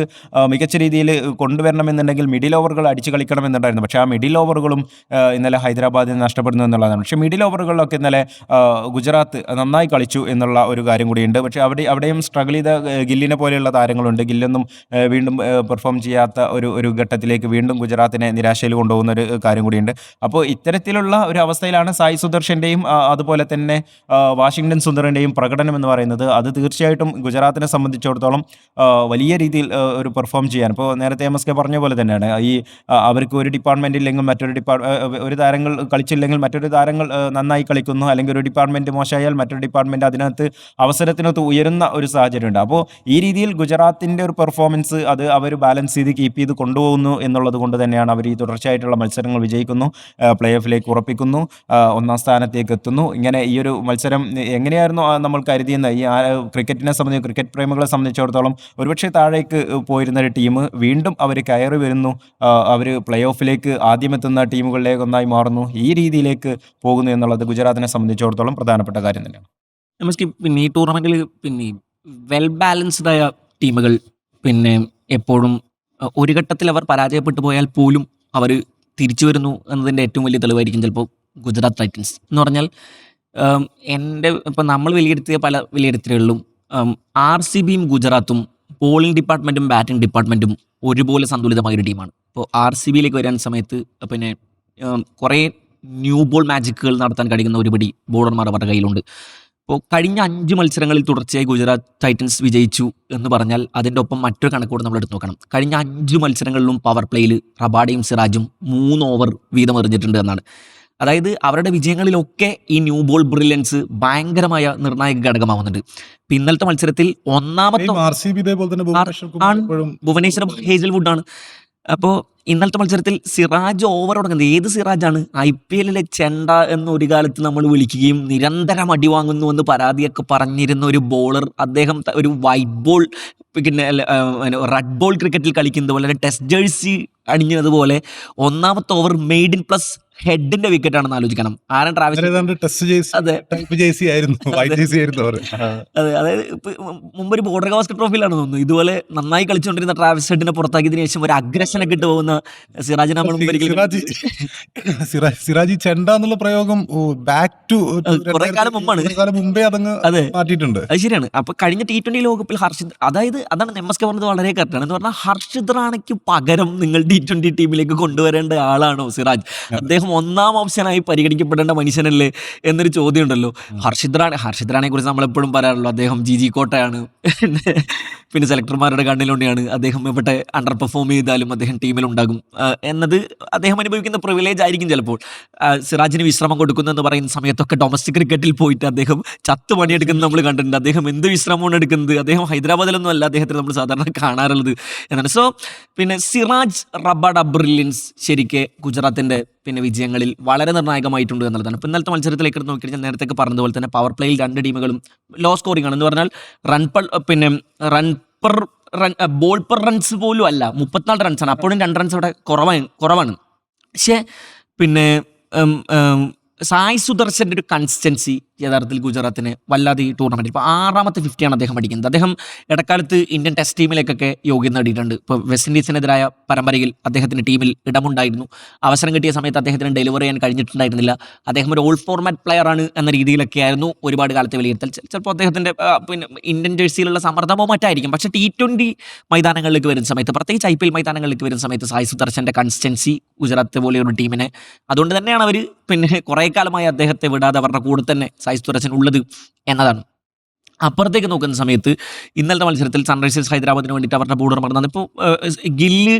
മികച്ച രീതിയിൽ കൊണ്ടുവരണമെന്നുണ്ടെങ്കിൽ മിഡിൽ ഓവറുകൾ അടിച്ച് കളിക്കണമെന്നുണ്ടായിരുന്നു. പക്ഷേ ആ മിഡിൽ ഓവറുകളും ഇന്നലെ ഹൈദരാബാദിന് നഷ്ടപ്പെടുന്നു എന്നുള്ളതാണ്. പക്ഷേ മിഡിൽ ഓവറുകളിലൊക്കെ ഇന്നലെ ഗുജറാത്ത് നന്നായി കളിച്ചു എന്നുള്ള ഒരു കാര്യം കൂടിയുണ്ട്. പക്ഷേ അവിടെയും സ്ട്രഗിൾ ചെയ്ത ഗില്ലിനെ പോലെയുള്ള താരങ്ങളുണ്ട്. ഗില്ലൊന്നും വീണ്ടും പെർഫോം ചെയ്യാത്ത ഒരു ഘട്ടത്തിലേക്ക് വീണ്ടും ഗുജറാത്തിനെ നിരാശയിൽ കൊണ്ടുപോകുന്ന ഒരു കാര്യം കൂടിയുണ്ട്. അപ്പോൾ ഇത്തരത്തിലുള്ള ഒരു അവസ്ഥയിലാണ് സായ് സുദർശൻ്റെയും അതുപോലെ തന്നെ വാഷിംഗ്ടൺ സുന്ദറിൻ്റെയും പ്രകടനം എന്ന് പറയുന്നത്. അത് തീർച്ചയായിട്ടും ഗുജറാത്തിനെ സംബന്ധിച്ചിടത്തോളം സംബന്ധിച്ചിടത്തോളം വലിയ രീതിയിൽ ഒരു പെർഫോം ചെയ്യാൻ, ഇപ്പോൾ നേരത്തെ MSK പറഞ്ഞ പോലെ തന്നെയാണ് ഈ അവർക്ക് ഒരു ഡിപ്പാർട്ട്മെൻ്റ് ഇല്ലെങ്കിൽ മറ്റൊരു ഒരു താരങ്ങൾ കളിച്ചില്ലെങ്കിൽ മറ്റൊരു താരങ്ങൾ നന്നായി കളിക്കുന്നു, അല്ലെങ്കിൽ ഒരു ഡിപ്പാർട്ട്മെൻറ്റ് മോശമായാൽ മറ്റൊരു ഡിപ്പാർട്ട്മെൻറ്റ് അതിനകത്ത് അവസരത്തിനകത്ത് ഉയരുന്ന ഒരു സാഹചര്യമുണ്ട്. അപ്പോൾ ഈ രീതിയിൽ ഗുജറാത്തിൻ്റെ ഒരു പെർഫോമൻസ് അത് അവർ ബാലൻസ് ചെയ്ത് കീപ്പ് ചെയ്ത് കൊണ്ടുപോകുന്നു എന്നുള്ളത് കൊണ്ട് തന്നെയാണ് അവർ ഈ തുടർച്ചയായിട്ടുള്ള മത്സരങ്ങൾ വിജയിക്കുന്നു, പ്ലേ ഓഫിലേക്ക് ഉറപ്പിക്കുന്നു, ഒന്നാം സ്ഥാനത്തേക്ക് എത്തുന്നു. ഇങ്ങനെ ഈ ഒരു മത്സരം എങ്ങനെയായിരുന്നു നമ്മൾ കരുതിയെന്ന് ഈ ക്രിക്കറ്റ് പ്രേമികളെ സംബന്ധിച്ചിടത്തോളം ഒരുപക്ഷെ താഴേക്ക് പോയിരുന്ന ഒരു ടീം വീണ്ടും അവർ കയറി വരുന്നു, അവർ പ്ലേ ഓഫിലേക്ക് ആദ്യം എത്തുന്ന ടീമുകളിലേക്ക് ഒന്നായി മാറുന്നു, ഈ രീതിയിലേക്ക് പോകുന്നു എന്നുള്ളത് ഗുജറാത്തിനെ സംബന്ധിച്ചിടത്തോളം പ്രധാനപ്പെട്ട കാര്യം തന്നെയാണ്. നമുക്ക് പിന്നെ ഈ ടൂർണമെൻറ്റിൽ പിന്നെ വെൽ ബാലൻസ്ഡ് ആയ ടീമുകൾ പിന്നെ എപ്പോഴും ഒരു ഘട്ടത്തിൽ അവർ പരാജയപ്പെട്ടു പോയാൽ പോലും അവർ തിരിച്ചു വരുന്നു എന്നതിൻ്റെ ഏറ്റവും വലിയ തെളിവായിരിക്കും ചിലപ്പോൾ ഗുജറാത്ത് ടൈറ്റൻസ് എന്ന് പറഞ്ഞാൽ. എൻ്റെ ഇപ്പം നമ്മൾ വിലയിരുത്തിയ പല വിലയിരുത്തലുകളിലും RCBയും ഗുജറാത്തും ബോളിംഗ് ഡിപ്പാർട്ട്മെൻറ്റും ബാറ്റിംഗ് ഡിപ്പാർട്ട്മെൻറ്റും ഒരുപോലെ സന്തുലിതമായൊരു ടീമാണ്. ഇപ്പോൾ RCBയിലേക്ക് വരാൻ സമയത്ത് പിന്നെ കുറേ ന്യൂ ബോൾ മാജിക്കുകൾ നടത്താൻ കഴിയുന്ന ഒരുപടി ബോളർമാർ അവരുടെ കയ്യിലുണ്ട്. അപ്പോൾ കഴിഞ്ഞ 5 മത്സരങ്ങളിൽ തുടർച്ചയായി ഗുജറാത്ത് ടൈറ്റൻസ് വിജയിച്ചു എന്ന് പറഞ്ഞാൽ അതിൻ്റെ ഒപ്പം മറ്റൊരു കണക്കൂടെ നമ്മൾ എടുത്ത് നോക്കണം. കഴിഞ്ഞ 5 മത്സരങ്ങളിലും പവർ പ്ലേയിൽ റബാഡയും സിറാജും 3 ഓവർ വീതം എറിഞ്ഞിട്ടുണ്ട് എന്നാണ്. അതായത് അവരുടെ വിജയങ്ങളിലൊക്കെ ഈ ന്യൂ ബോൾ ബ്രില്യൻസ് ഭയങ്കരമായ നിർണായക ഘടകമാവുന്നുണ്ട്. ഇപ്പം ഇന്നലത്തെ മത്സരത്തിൽ ഒന്നാമത്തെ ഭുവനേശ്വർ ഹേസൽവുഡാണ്. അപ്പോൾ ഇന്നലത്തെ മത്സരത്തിൽ സിറാജ് ഓവർ തുടങ്ങുന്നത് ഏത് സിറാജാണ്? IPLലെ ചെണ്ട എന്നൊരു കാലത്ത് നമ്മൾ വിളിക്കുകയും നിരന്തരം അടി വാങ്ങുന്നു എന്ന് പരാതിയൊക്കെ പറഞ്ഞിരുന്ന ഒരു ബോളർ, അദ്ദേഹം ഒരു വൈറ്റ് ബോൾ പിന്നെ റെഡ് ബോൾ ക്രിക്കറ്റിൽ കളിക്കുന്നത് പോലെ ടെസ്റ്റ് ജേഴ്സി അണിഞ്ഞതുപോലെ ഒന്നാമത്തെ ഓവർ മെയ്ഡ് ഇൻ പ്ലസ് ഹെഡിന്റെ വിക്കറ്റാണെന്ന് ആലോചിക്കണം. ആരൻ ട്രാവിസ് അതെ, അതായത് മുമ്പൊരു ബോർഡർ ഗവാസ്കർ ട്രോഫിയിലാണ് തോന്നുന്നു ഇതുപോലെ നന്നായി കളിച്ചുകൊണ്ടിരുന്ന ട്രാവിസ് ഹെഡിനെ പുറത്താക്കിയതിനു ശേഷം ഒരു അഗ്രഷനൊക്കെ ഇട്ട് പോകുന്ന സിറാജിനെ നമ്മൾ സിറാജി ചെണ്ട എന്നുള്ള പ്രയോഗം ബാക്ക് ടു കുറെ കാലം മുമ്പേ അതങ്ങ് മാറ്റിയിട്ടുണ്ട്. അത് ശരിയാണ്. അപ്പൊ കഴിഞ്ഞ T20 ലോകകപ്പിൽ ഹർഷിദ്, അതായത് അതാണ് MSK പറഞ്ഞത് വളരെ കറക്റ്റാണ് എന്ന് പറഞ്ഞാൽ ഹർഷിദ് റാണയ്ക്ക് പകരം നിങ്ങൾ T20 ടീമിലേക്ക് കൊണ്ടുവരേണ്ട ആളാണോ സിറാജ്? അദ്ദേഹം ഒന്നാം ഓപ്ഷനായി പരിഗണിക്കപ്പെടേണ്ട മനുഷ്യനല്ലേ എന്നൊരു ചോദ്യം ഉണ്ടല്ലോ. ഹർഷിദ് റാണയെ കുറിച്ച് നമ്മളെപ്പോഴും പറയാറുള്ളൂ അദ്ദേഹം GG കോട്ടയാണ്, പിന്നെ സെലക്ടർമാരുടെ കണ്ണിലൂടെയാണ്. അദ്ദേഹം എവിടെ അണ്ടർ പെർഫോം ചെയ്താലും അദ്ദേഹം ടീമിലുണ്ടാകും എന്നത് അദ്ദേഹം അനുഭവിക്കുന്ന പ്രിവിലേജ് ആയിരിക്കും ചിലപ്പോൾ. സിറാജിന് വിശ്രമം കൊടുക്കുന്നു പറയുന്ന സമയത്തൊക്കെ ഡൊമസ്റ്റിക് ക്രിക്കറ്റിൽ പോയിട്ട് അദ്ദേഹം ചത്ത് പണിയെടുക്കുന്നത് നമ്മൾ കണ്ടിട്ടുണ്ട്. അദ്ദേഹം എന്ത് വിശ്രമമാണ് എടുക്കുന്നത്? അദ്ദേഹം ഹൈദരാബാദിലൊന്നും അല്ല അദ്ദേഹത്തിന് നമ്മൾ സാധാരണ കാണാറുള്ളത് എന്നാണ്. സോ പിന്നെ സിറാജ് റബാഡ ബ്രില്യൻസ് ശരിക്ക് ഗുജറാത്തിൻ്റെ പിന്നെ വിജയങ്ങളിൽ വളരെ നിർണായകമായിട്ടുണ്ട് എന്നുള്ളതാണ്. ഇപ്പോൾ ഇന്നലത്തെ മത്സരത്തിലേക്ക് നോക്കിക്കഴിഞ്ഞാൽ നേരത്തെ പറഞ്ഞതുപോലെ തന്നെ പവർ പ്ലേയിൽ 2 ടീമുകളും ലോ സ്കോറിംഗ് ആണ് എന്ന് പറഞ്ഞാൽ ബോൾ പെർ റൺസ് പോലും അല്ല, 34 റൺസാണ്. അപ്പോഴും 2 റൺസ് അവിടെ കുറവാണ്. പക്ഷേ പിന്നെ സായ് സുദർശൻ്റെ ഒരു കൺസിസ്റ്റൻസി യഥാർത്ഥത്തിൽ ഗുജറാത്തിന് വല്ലാതെ ഈ ടൂർണമെൻറ്റിൽ ഇപ്പോൾ 6ാമത്തെ 50ആണ് അദ്ദേഹം അടിക്കുന്നത്. അദ്ദേഹം ഇടക്കാലത്ത് ഇന്ത്യൻ ടെസ്റ്റ് ടീമിലേക്കൊക്കെ യോഗ്യത നേടിയിട്ടുണ്ട്. ഇപ്പോൾ വെസ്റ്റ് ഇൻഡീസിനെതിരായ പരമ്പരയിൽ അദ്ദേഹത്തിന് ടീമിൽ ഇടമുണ്ടായിരുന്നു. അവസരം കിട്ടിയ സമയത്ത് അദ്ദേഹത്തിന് ഡെലിവർ ചെയ്യാൻ കഴിഞ്ഞിട്ടുണ്ടായിരുന്നില്ല. അദ്ദേഹം ഒരു ഓൾ ഫോർമാറ്റ് പ്ലെയർ ആണ് എന്ന രീതിയിലൊക്കെ ആയിരുന്നു ഒരുപാട് കാലത്തെ വിലയിരുത്തൽ. ചിലപ്പോൾ അദ്ദേഹത്തിൻ്റെ പിന്നെ ഇന്ത്യൻ ജേഴ്സിയിലുള്ള സമ്മർദ്ദമോ മറ്റായിരിക്കും. പക്ഷേ T20 മൈതാനങ്ങളിലേക്ക് വരുന്ന സമയത്ത്, പ്രത്യേകിച്ച് IPL മൈതാനങ്ങളിലേക്ക് വരുന്ന സമയത്ത് സായ് സുദർശൻ്റെ കൺസിസ്റ്റൻസി ഗുജറാത്ത് പോലെയൊരു ടീമിനെ, അതുകൊണ്ട് തന്നെയാണ് അവർ പിന്നെ കുറേ കാലമായി അദ്ദേഹത്തെ വിടാതെ അവരുടെ കൂടെ തന്നെ സായ് സുദർശൻ ഉള്ളത് എന്നതാണ്. അപ്പുറത്തേക്ക് നോക്കുന്ന സമയത്ത് ഇന്നലത്തെ മത്സരത്തിൽ സൺറൈസേഴ്സ് ഹൈദരാബാദിന് വേണ്ടിയിട്ട് അവരുടെ ബോളർമാർ ഇപ്പോൾ ഗില്ല്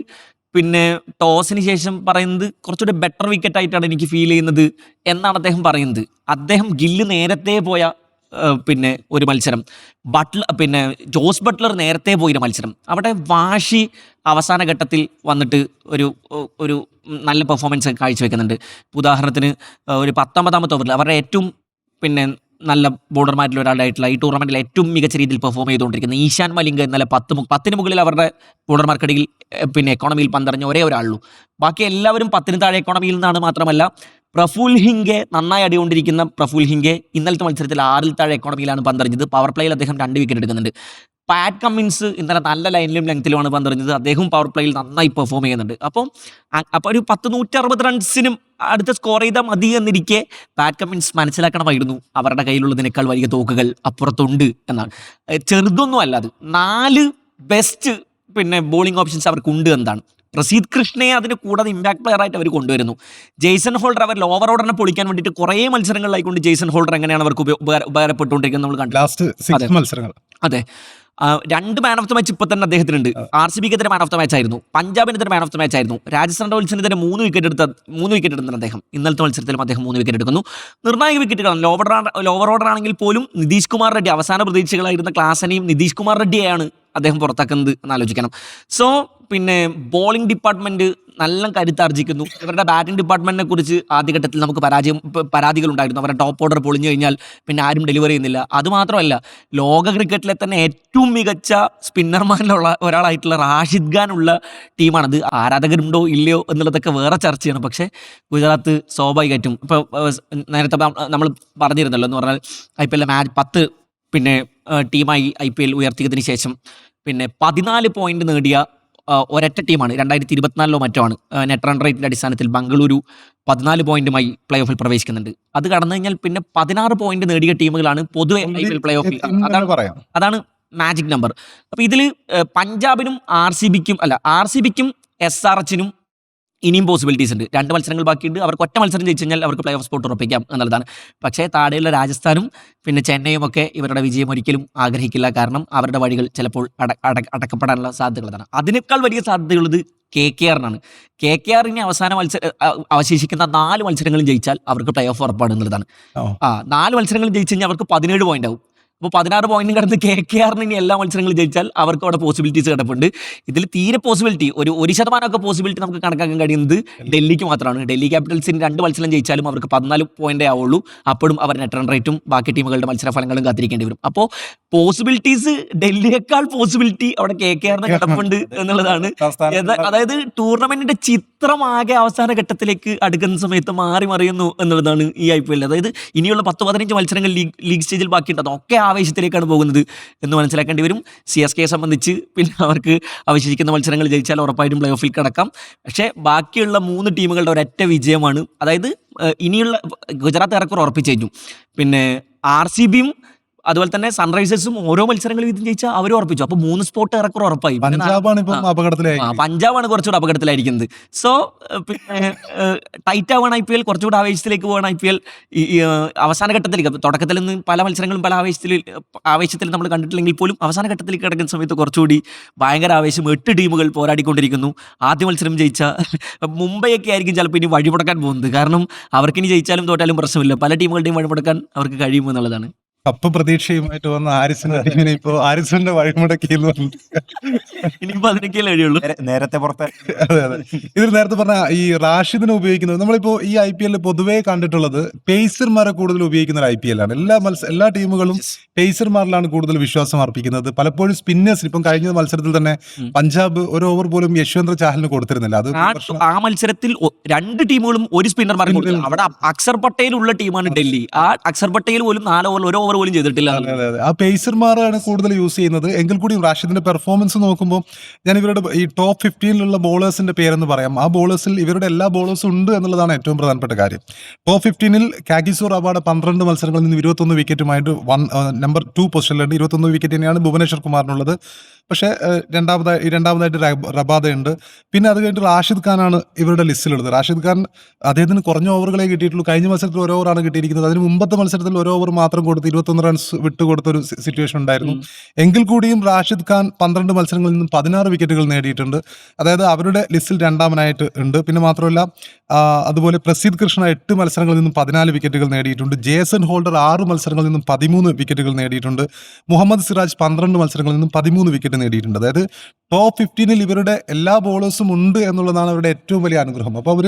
പിന്നെ ടോസിന് ശേഷം പറയുന്നത് കുറച്ചുകൂടി ബെറ്റർ വിക്കറ്റ് ആയിട്ടാണ് എനിക്ക് ഫീൽ ചെയ്യുന്നത് എന്നാണ് അദ്ദേഹം പറയുന്നത്. അദ്ദേഹം ഗില്ല് നേരത്തെ പോയ പിന്നെ ഒരു മത്സരം, പിന്നെ ജോസ് ബട്ട്ലർ നേരത്തെ പോയൊരു മത്സരം, അവിടെ വാശി അവസാന ഘട്ടത്തിൽ വന്നിട്ട് ഒരു നല്ല പെർഫോമൻസ് കാഴ്ചവെക്കുന്നുണ്ട്. ഉദാഹരണത്തിന് ഒരു 19ാമത്തെ ഓവറിൽ അവരുടെ ഏറ്റവും പിന്നെ നല്ല ബോളർമാരിൽ ഒരാളായിട്ടുള്ള ഈ ടൂർണമെൻറ്റിൽ ഏറ്റവും മികച്ച രീതിയിൽ പെർഫോം ചെയ്തുകൊണ്ടിരിക്കുന്ന ഈശാൻ മലിംഗ ഇന്നലെ 10 മുകളിൽ അവരുടെ ബോളർമാർക്കിടയിൽ പിന്നെ എക്കോണമിയിൽ പന്തറിഞ്ഞ ഒരേ ഒരാളുള്ളൂ. ബാക്കി എല്ലാവരും 10 താഴെ എക്കോണമിയിൽ നിന്നാണ്. മാത്രമല്ല പ്രഫുൽ ഹിംഗെ നന്നായി അടികൊണ്ടിരിക്കുന്ന പ്രഫുൽ ഹിംഗെ ഇന്നലത്തെ മത്സരത്തിൽ 6 താഴെ എക്കോണമിയിലാണ് പന്തറിഞ്ഞത്. പവർ പ്ലേയിൽ അദ്ദേഹം 2 വിക്കറ്റ് എടുക്കുന്നുണ്ട്. പാറ്റ് കമ്മിൻസ് ഇന്നലെ നല്ല ലൈനിലും ലെങ്ത്തിലുമാണ് പന്തറിഞ്ഞത്. അദ്ദേഹം പവർ പ്ലേയിൽ നന്നായി പെർഫോം ചെയ്യുന്നുണ്ട്. അപ്പോൾ ഒരു 160 റൺസിനും അടുത്ത് സ്കോർ ചെയ്താൽ മതി എന്നിരിക്കെ പാറ്റ് കമ്മിൻസ് മനസ്സിലാക്കണമായിരുന്നു അവരുടെ കയ്യിലുള്ളതിനേക്കാൾ വലിയ തോക്കുകൾ അപ്പുറത്തുണ്ട് എന്നാണ്. ചെറുതൊന്നും അല്ല, അത് 4 ബെസ്റ്റ് പിന്നെ ബോളിംഗ് ഓപ്ഷൻസ് അവർക്കുണ്ട് എന്നാണ്. പ്രസീദ് കൃഷ്ണയെ അതിന് കൂടാതെ ഇമ്പാക്ട് പ്ലെയർ ആയിട്ട് അവർ കൊണ്ടുവരുന്നു. ജെയ്സൺ ഹോൾഡർ അവർ ഓവർ ഓർഡറിനെ പൊളിക്കാൻ വേണ്ടിയിട്ട് കുറേ മത്സരങ്ങളിലായിക്കൊണ്ട് ജെയ്സൺ ഹോൾഡർ എങ്ങനെയാണ് അവർക്ക് ഉപകാരപ്പെട്ടുകൊണ്ടിരിക്കുന്നത് നമ്മൾ കണ്ടു. ലാസ്റ്റ് 6 മത്സരങ്ങൾ. അതെ, 2 മാൻ ഓഫ് ദ മാച്ച് ഇപ്പൊ തന്നെ അദ്ദേഹത്തിനുണ്ട്. RCBക്ക് എതിരെ മാൻ ഓഫ് ദ മാച്ച് ആയിരുന്നു, പഞ്ചാബിനെതിരെ മാൻ ഓഫ് ദ മാച്ച് ആയിരുന്നു, രാജസ്ഥാൻ റോയൽസിനെതിരെ 3 വിക്കറ്റ് എടുത്തിട്ടുണ്ട് അദ്ദേഹം. ഇന്നലത്തെ മത്സരത്തിലും അദ്ദേഹം 3 വിക്കറ്റ് എടുക്കുന്നു. നിർണായക വിക്കറ്റുകളാണ്. ലോവർ ഓർഡർ ആണെങ്കിൽ പോലും നിതീഷ് കുമാർ റെഡ്ഡി, അവസാന പ്രതീക്ഷകളായിരുന്ന ക്ലാസനെയും നിതീഷ് കുമാർ റെഡ്ഡിയെയാണ് അദ്ദേഹം പുറത്താക്കുന്നത് എന്നാലോചിക്കണം. സോ പിന്നെ ബോളിംഗ് ഡിപ്പാർട്ട്മെന്റ് നല്ല കരുത്താർജിക്കുന്നു. ഇവരുടെ ബാറ്റിംഗ് ഡിപ്പാർട്ട്മെന്റിനെ കുറിച്ച് ആദ്യഘട്ടത്തിൽ നമുക്ക് പരാതികളുണ്ടായിരുന്നു. അവരുടെ ടോപ്പ് ഓർഡർ പൊളിഞ്ഞു കഴിഞ്ഞാൽ പിന്നെ ആരും ഡെലിവറി ചെയ്യുന്നില്ല. അതുമാത്രമല്ല, ലോക ക്രിക്കറ്റിലെ തന്നെ ഏറ്റവും മികച്ച സ്പിന്നർമാരിലുള്ള ഒരാളായിട്ടുള്ള റാഷിദ് ഖാൻ ഉള്ള ടീമാണത്. ആരാധകരുണ്ടോ ഇല്ലയോ എന്നുള്ളതൊക്കെ വേറെ ചർച്ചയാണ്. പക്ഷേ ഗുജറാത്ത് സ്വാഭാവികമായിട്ടും ഇപ്പോൾ നേരത്തെ നമ്മൾ പറഞ്ഞിരുന്നല്ലോ എന്ന് പറഞ്ഞാൽ IPL മാച്ച് 10 പിന്നെ ടീമായി IPL ഉയർത്തിയതിന് ശേഷം പിന്നെ 14 പോയിന്റ് നേടിയ ഒരൊറ്റ ടീമാണ് 2024 മറ്റോ ആണ്. നെറ്റ് റൺ റേറ്റിന്റെ അടിസ്ഥാനത്തിൽ ബംഗളൂരു 14 പോയിന്റുമായി പ്ലേ ഓഫിൽ പ്രവേശിക്കുന്നുണ്ട്. അത് കടന്നു കഴിഞ്ഞാൽ പിന്നെ 16 പോയിന്റ് നേടിയ ടീമുകളാണ് പൊതുവെ IPL പ്ലേ ഓഫിൽ. അതാണ് മാജിക് നമ്പർ. അപ്പൊ ഇതിൽ പഞ്ചാബിനും RCBക്കും SRHനും ഇനിയും പോസിബിലിറ്റീസ് ഉണ്ട്. 2 മത്സരങ്ങൾ ബാക്കിയുണ്ട്. അവർക്ക് ഒറ്റ മത്സരം ജയിച്ചു കഴിഞ്ഞാൽ അവർക്ക് പ്ലേ ഓഫ് സ്പോട്ട് ഉറപ്പിക്കാം എന്നുള്ളതാണ്. പക്ഷേ താഴെയുള്ള രാജസ്ഥാനും പിന്നെ ചെന്നൈയും ഒക്കെ ഇവരുടെ വിജയം ഒരിക്കലും ആഗ്രഹിക്കില്ല. കാരണം അവരുടെ വഴികൾ ചിലപ്പോൾ അടക്കപ്പെടാനുള്ള സാധ്യതകളാണ്. അതിനേക്കാൾ വലിയ സാധ്യതയുള്ളത് KKR-നാണ്. KKR ഇനി അവശേഷിക്കുന്ന 4 മത്സരങ്ങളും ജയിച്ചാൽ അവർക്ക് പ്ലേ ഓഫ് ഉറപ്പാണ് എന്നുള്ളതാണ്. 4 മത്സരങ്ങളും ജയിച്ചു കഴിഞ്ഞാൽ അവർക്ക് 17 പോയിന്റ് ആവും. അപ്പോൾ 16 പോയിന്റും കടന്ന് KKR-ന് ഇനി എല്ലാ മത്സരങ്ങളും ജയിച്ചാൽ അവർക്ക് അവിടെ പോസിബിലിറ്റീസ് കിടപ്പുണ്ട്. ഇതിൽ തീരെ പോസിബിലിറ്റി 1% പോസിബിലിറ്റി നമുക്ക് കണക്കാക്കാൻ കഴിയുന്നത് ഡൽഹിക്ക് മാത്രമാണ്. ഡൽഹി ക്യാപിറ്റൽസിന് 2 മത്സരം ജയിച്ചാലും അവർക്ക് 14 പോയിന്റേ ആവുള്ളൂ. അപ്പോഴും അവർ നെറ്റ് റൺ റേറ്റും ബാക്കി ടീമുകളുടെ മത്സരഫലങ്ങളും കാത്തിരിക്കേണ്ടി വരും. അപ്പോൾ പോസിബിലിറ്റീസ് ഡൽഹിയേക്കാൾ പോസിബിലിറ്റി അവിടെ KKR-ന് കിടപ്പുണ്ട് എന്നുള്ളതാണ്. അതായത് ടൂർണമെന്റിന്റെ ചിത്രമാകെ അവസാന ഘട്ടത്തിലേക്ക് അടുക്കുന്ന സമയത്ത് മറിയുന്നു എന്നുള്ളതാണ് ഈ IPL. അതായത് ഇനിയുള്ള 10-15 മത്സരങ്ങൾ ലീഗ് സ്റ്റേജിൽ ബാക്കിയുണ്ട്. അതൊക്കെ ആവേശത്തിലേക്കാണ് പോകുന്നത് എന്ന് മനസ്സിലാക്കേണ്ടി വരും. CSKയെ സംബന്ധിച്ച് പിന്നെ അവർക്ക് അവശേഷിക്കുന്ന മത്സരങ്ങൾ ജയിച്ചാൽ ഉറപ്പായിട്ടും പ്ലേ ഓഫിൽ കിടക്കാം. പക്ഷേ ബാക്കിയുള്ള 3 ടീമുകളുടെ ഒരൊറ്റ വിജയമാണ്. അതായത് ഇനിയുള്ള ഗുജറാത്ത് ഏറെക്കുറെ ഉറപ്പിച്ചു കഴിഞ്ഞു. പിന്നെ RCBയും അതുപോലെ തന്നെ സൺറൈസേഴ്സും ഓരോ മത്സരങ്ങൾ വീതം ജയിച്ചാൽ അവരും ഉറപ്പിച്ചു. അപ്പോൾ 3 സ്പോട്ട് ഏറെക്കുറെ ഉറപ്പായി. പഞ്ചാബാണ് കുറച്ചുകൂടെ അപകടത്തിലായിരിക്കുന്നത്. സോ പിന്നെ ടൈറ്റ് ആവാൻ IPL, കുറച്ചുകൂടെ ആവേശത്തിലേക്ക് പോകാൻ IPL അവസാന ഘട്ടത്തിലേക്ക്. തുടക്കത്തിൽ നിന്ന് പല മത്സരങ്ങളും പല ആവേശത്തിൽ നമ്മൾ കണ്ടിട്ടില്ലെങ്കിൽ പോലും അവസാന ഘട്ടത്തിലേക്ക് കിടക്കുന്ന സമയത്ത് കുറച്ചുകൂടി ഭയങ്കര ആവേശം. 8 ടീമുകൾ പോരാടിക്കൊണ്ടിരിക്കുന്നു. ആദ്യ മത്സരം ജയിച്ച മുംബൈയൊക്കെ ആയിരിക്കും ചിലപ്പോൾ ഇനി വഴിമുടക്കാൻ പോകുന്നത്. കാരണം അവർക്കിനി ജയിച്ചാലും തോറ്റാലും പ്രശ്നമില്ല. പല ടീമുകളുടെയും വഴിമുടക്കാൻ അവർക്ക് കഴിയുമെന്നുള്ളതാണ്. കപ്പ് പ്രതീക്ഷയുമായിട്ട് വന്ന ഹാരിസന്റെ ടീമിനെ ഇപ്പോൾ ഹാരിസന്റെ വഴിമുടക്കി ഇനിയിപ്പോ അതിനൊക്കെ കഴിയുള്ളൂ. നേരത്തെ പുറത്തെ ഇതിൽ നേരത്തെ പറഞ്ഞ ഈ റാഷിദിനെ ഉപയോഗിക്കുന്നത് നമ്മളിപ്പോ ഈ IPL പൊതുവേ കണ്ടിട്ടുള്ളത് പേസർമാരെ കൂടുതൽ ഉപയോഗിക്കുന്ന ഒരു IPL ആണ്. എല്ലാ ടീമുകളും പേസർമാരിലാണ് കൂടുതൽ വിശ്വാസം അർപ്പിക്കുന്നത്. പലപ്പോഴും സ്പിന്നേഴ്സ്, ഇപ്പം കഴിഞ്ഞ മത്സരത്തിൽ തന്നെ പഞ്ചാബ് ഒരു ഓവർ പോലും യശ്വന്ത് ചാഹലിന് കൊടുത്തിരുന്നില്ല. അത് ആ മത്സരത്തിൽ 2 ടീമുകളും ഒരു സ്പിന്നർമാർക്ക് കൊടുത്തില്ല. അവിടെ അക്സർ പട്ടേൽ ഉള്ള ടീമാണ് ഡൽഹി. ആ അക്സർ പട്ടേൽ പോലും 4 ഓവർ ഒരു ഓവർ പോലും ചെയ്തിട്ടില്ല. ആ പേസർമാരാണ് കൂടുതൽ യൂസ് ചെയ്യുന്നത്. എങ്കിൽ കൂടി റാഷിദിന്റെ പെർഫോമൻസ് നോക്കുമ്പോൾ ഞാൻ ഇവരുടെ ഈ ടോപ്പ് 15 ബോളേഴ്സിന്റെ പേരെന്ന് പറയാം. ആ ബോളേഴ്സിൽ ഇവരുടെ എല്ലാ ബോളേഴ്സും ഉണ്ട് എന്നുള്ളതാണ് ഏറ്റവും പ്രധാനപ്പെട്ട കാര്യം. ടോപ്പ് 15 കാഗിസോ റബാഡ 12 മത്സരങ്ങളിൽ നിന്ന് 21 വിക്കറ്റുമായിട്ട് നമ്പർ 2 പൊസിഷനിലുണ്ട്. 21 വിക്കറ്റ് തന്നെയാണ് ഭുവനേശ്വർ കുമാറിനുള്ളത്. പക്ഷേ രണ്ടാമതായിട്ട് റബാദയുണ്ട്. പിന്നെ അത് കഴിഞ്ഞിട്ട് റാഷിദ് ഖാനാണ് ഇവരുടെ ലിസ്റ്റിലുള്ളത്. റാഷിദ് ഖാൻ അദ്ദേഹത്തിന് കുറഞ്ഞ ഓവറുകളെ കിട്ടിയിട്ടുള്ളൂ. കഴിഞ്ഞ മത്സരത്തിൽ 1 ഓവറാണ് കിട്ടിയിരിക്കുന്നത്. അതിന് മുമ്പത്തെ മത്സരത്തിൽ 1 ഓവർ മാത്രം കൊടുത്ത് 21 റൺസ് വിട്ടുകൊടുത്തൊരു സിറ്റുവേഷൻ ഉണ്ടായിരുന്നു. എങ്കിൽ കൂടിയും റാഷിദ് ഖാൻ 12 മത്സരങ്ങളിൽ നിന്നും 16 വിക്കറ്റുകൾ നേടിയിട്ടുണ്ട്. അതായത് അവരുടെ ലിസ്റ്റിൽ രണ്ടാമനായിട്ട് ഉണ്ട്. പിന്നെ മാത്രമല്ല അതുപോലെ പ്രസിദ്ധ് കൃഷ്ണ 8 മത്സരങ്ങളിൽ നിന്നും 14 വിക്കറ്റുകൾ നേടിയിട്ടുണ്ട്. ജേസൺ ഹോൾഡർ 6 മത്സരങ്ങളിൽ നിന്നും 13 വിക്കറ്റുകൾ നേടിയിട്ടുണ്ട്. മുഹമ്മദ് സിറാജ് 12 മത്സരങ്ങളിൽ നിന്നും 13 വിക്കറ്റ് നേടിയിട്ടുണ്ട്. അതായത് ടോപ്പ് 15 ഇവരുടെ എല്ലാ ബോളേഴ്സും ഉണ്ട് എന്നുള്ളതാണ് അവരുടെ ഏറ്റവും വലിയ അനുഗ്രഹം. അപ്പോൾ അവർ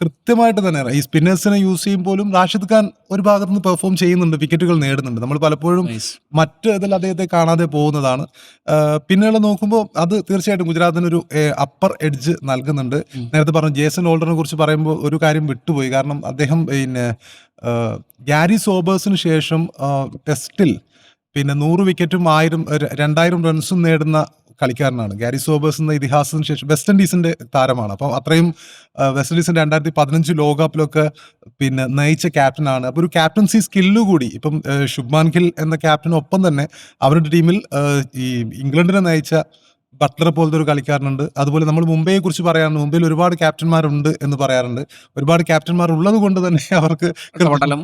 കൃത്യമായിട്ട് തന്നെ ഈ സ്പിന്നേഴ്സിനെ യൂസ് ചെയ്യുമ്പോഴും റാഷിദ് ഖാൻ ഒരു ഭാഗത്ത് നിന്ന് പെർഫോം ചെയ്യുന്നുണ്ട്, വിക്കറ്റുകൾ നേടുന്നുണ്ട്. നമ്മൾ പലപ്പോഴും മറ്റ് ഇതിൽ അദ്ദേഹത്തെ കാണാതെ പോകുന്നതാണ്. പിന്നെയുള്ള നോക്കുമ്പോൾ അത് തീർച്ചയായിട്ടും ഗുജറാത്തിനൊരു അപ്പർ എഡ്ജ് നൽകുന്നുണ്ട്. നേരത്തെ പറഞ്ഞു ജേസൺ ഹോൾഡറിനെ കുറിച്ച് പറയുമ്പോൾ ഒരു കാര്യം വിട്ടുപോയി. കാരണം അദ്ദേഹം പിന്നെ ഗ്യാരി സോബേഴ്സിന് ശേഷം ടെസ്റ്റിൽ പിന്നെ 100 വിക്കറ്റും 2000 റൺസും നേടുന്ന കളിക്കാരനാണ്. ഗ്യാരി സോബേഴ്സ് എന്ന ഇതിഹാസത്തിന് ശേഷം വെസ്റ്റ് ഇൻഡീസിന്റെ താരമാണ്. അപ്പം അത്രയും വെസ്റ്റ് ഇൻഡീസിന്റെ 2015 ലോകകപ്പിലൊക്കെ പിന്നെ നയിച്ച ക്യാപ്റ്റനാണ്. അപ്പോൾ ഒരു ക്യാപ്റ്റൻസി സ്കില്ല് കൂടി ഇപ്പം ശുഭ്മാൻ ഗിൽ എന്ന ക്യാപ്റ്റനൊപ്പം തന്നെ അവരുടെ ടീമിൽ ഈ ഇംഗ്ലണ്ടിനെ നയിച്ച ബട്ട്ലറെ പോലത്തെ ഒരു കളിക്കാരനുണ്ട്. അതുപോലെ നമ്മൾ മുംബൈയെ കുറിച്ച് പറയാറുണ്ട്, മുംബൈയിൽ ഒരുപാട് ക്യാപ്റ്റന്മാരുണ്ട് എന്ന് പറയാറുണ്ട്. ഒരുപാട് ക്യാപ്റ്റന്മാർ ഉള്ളത് കൊണ്ട് തന്നെ അവർക്ക് പടലം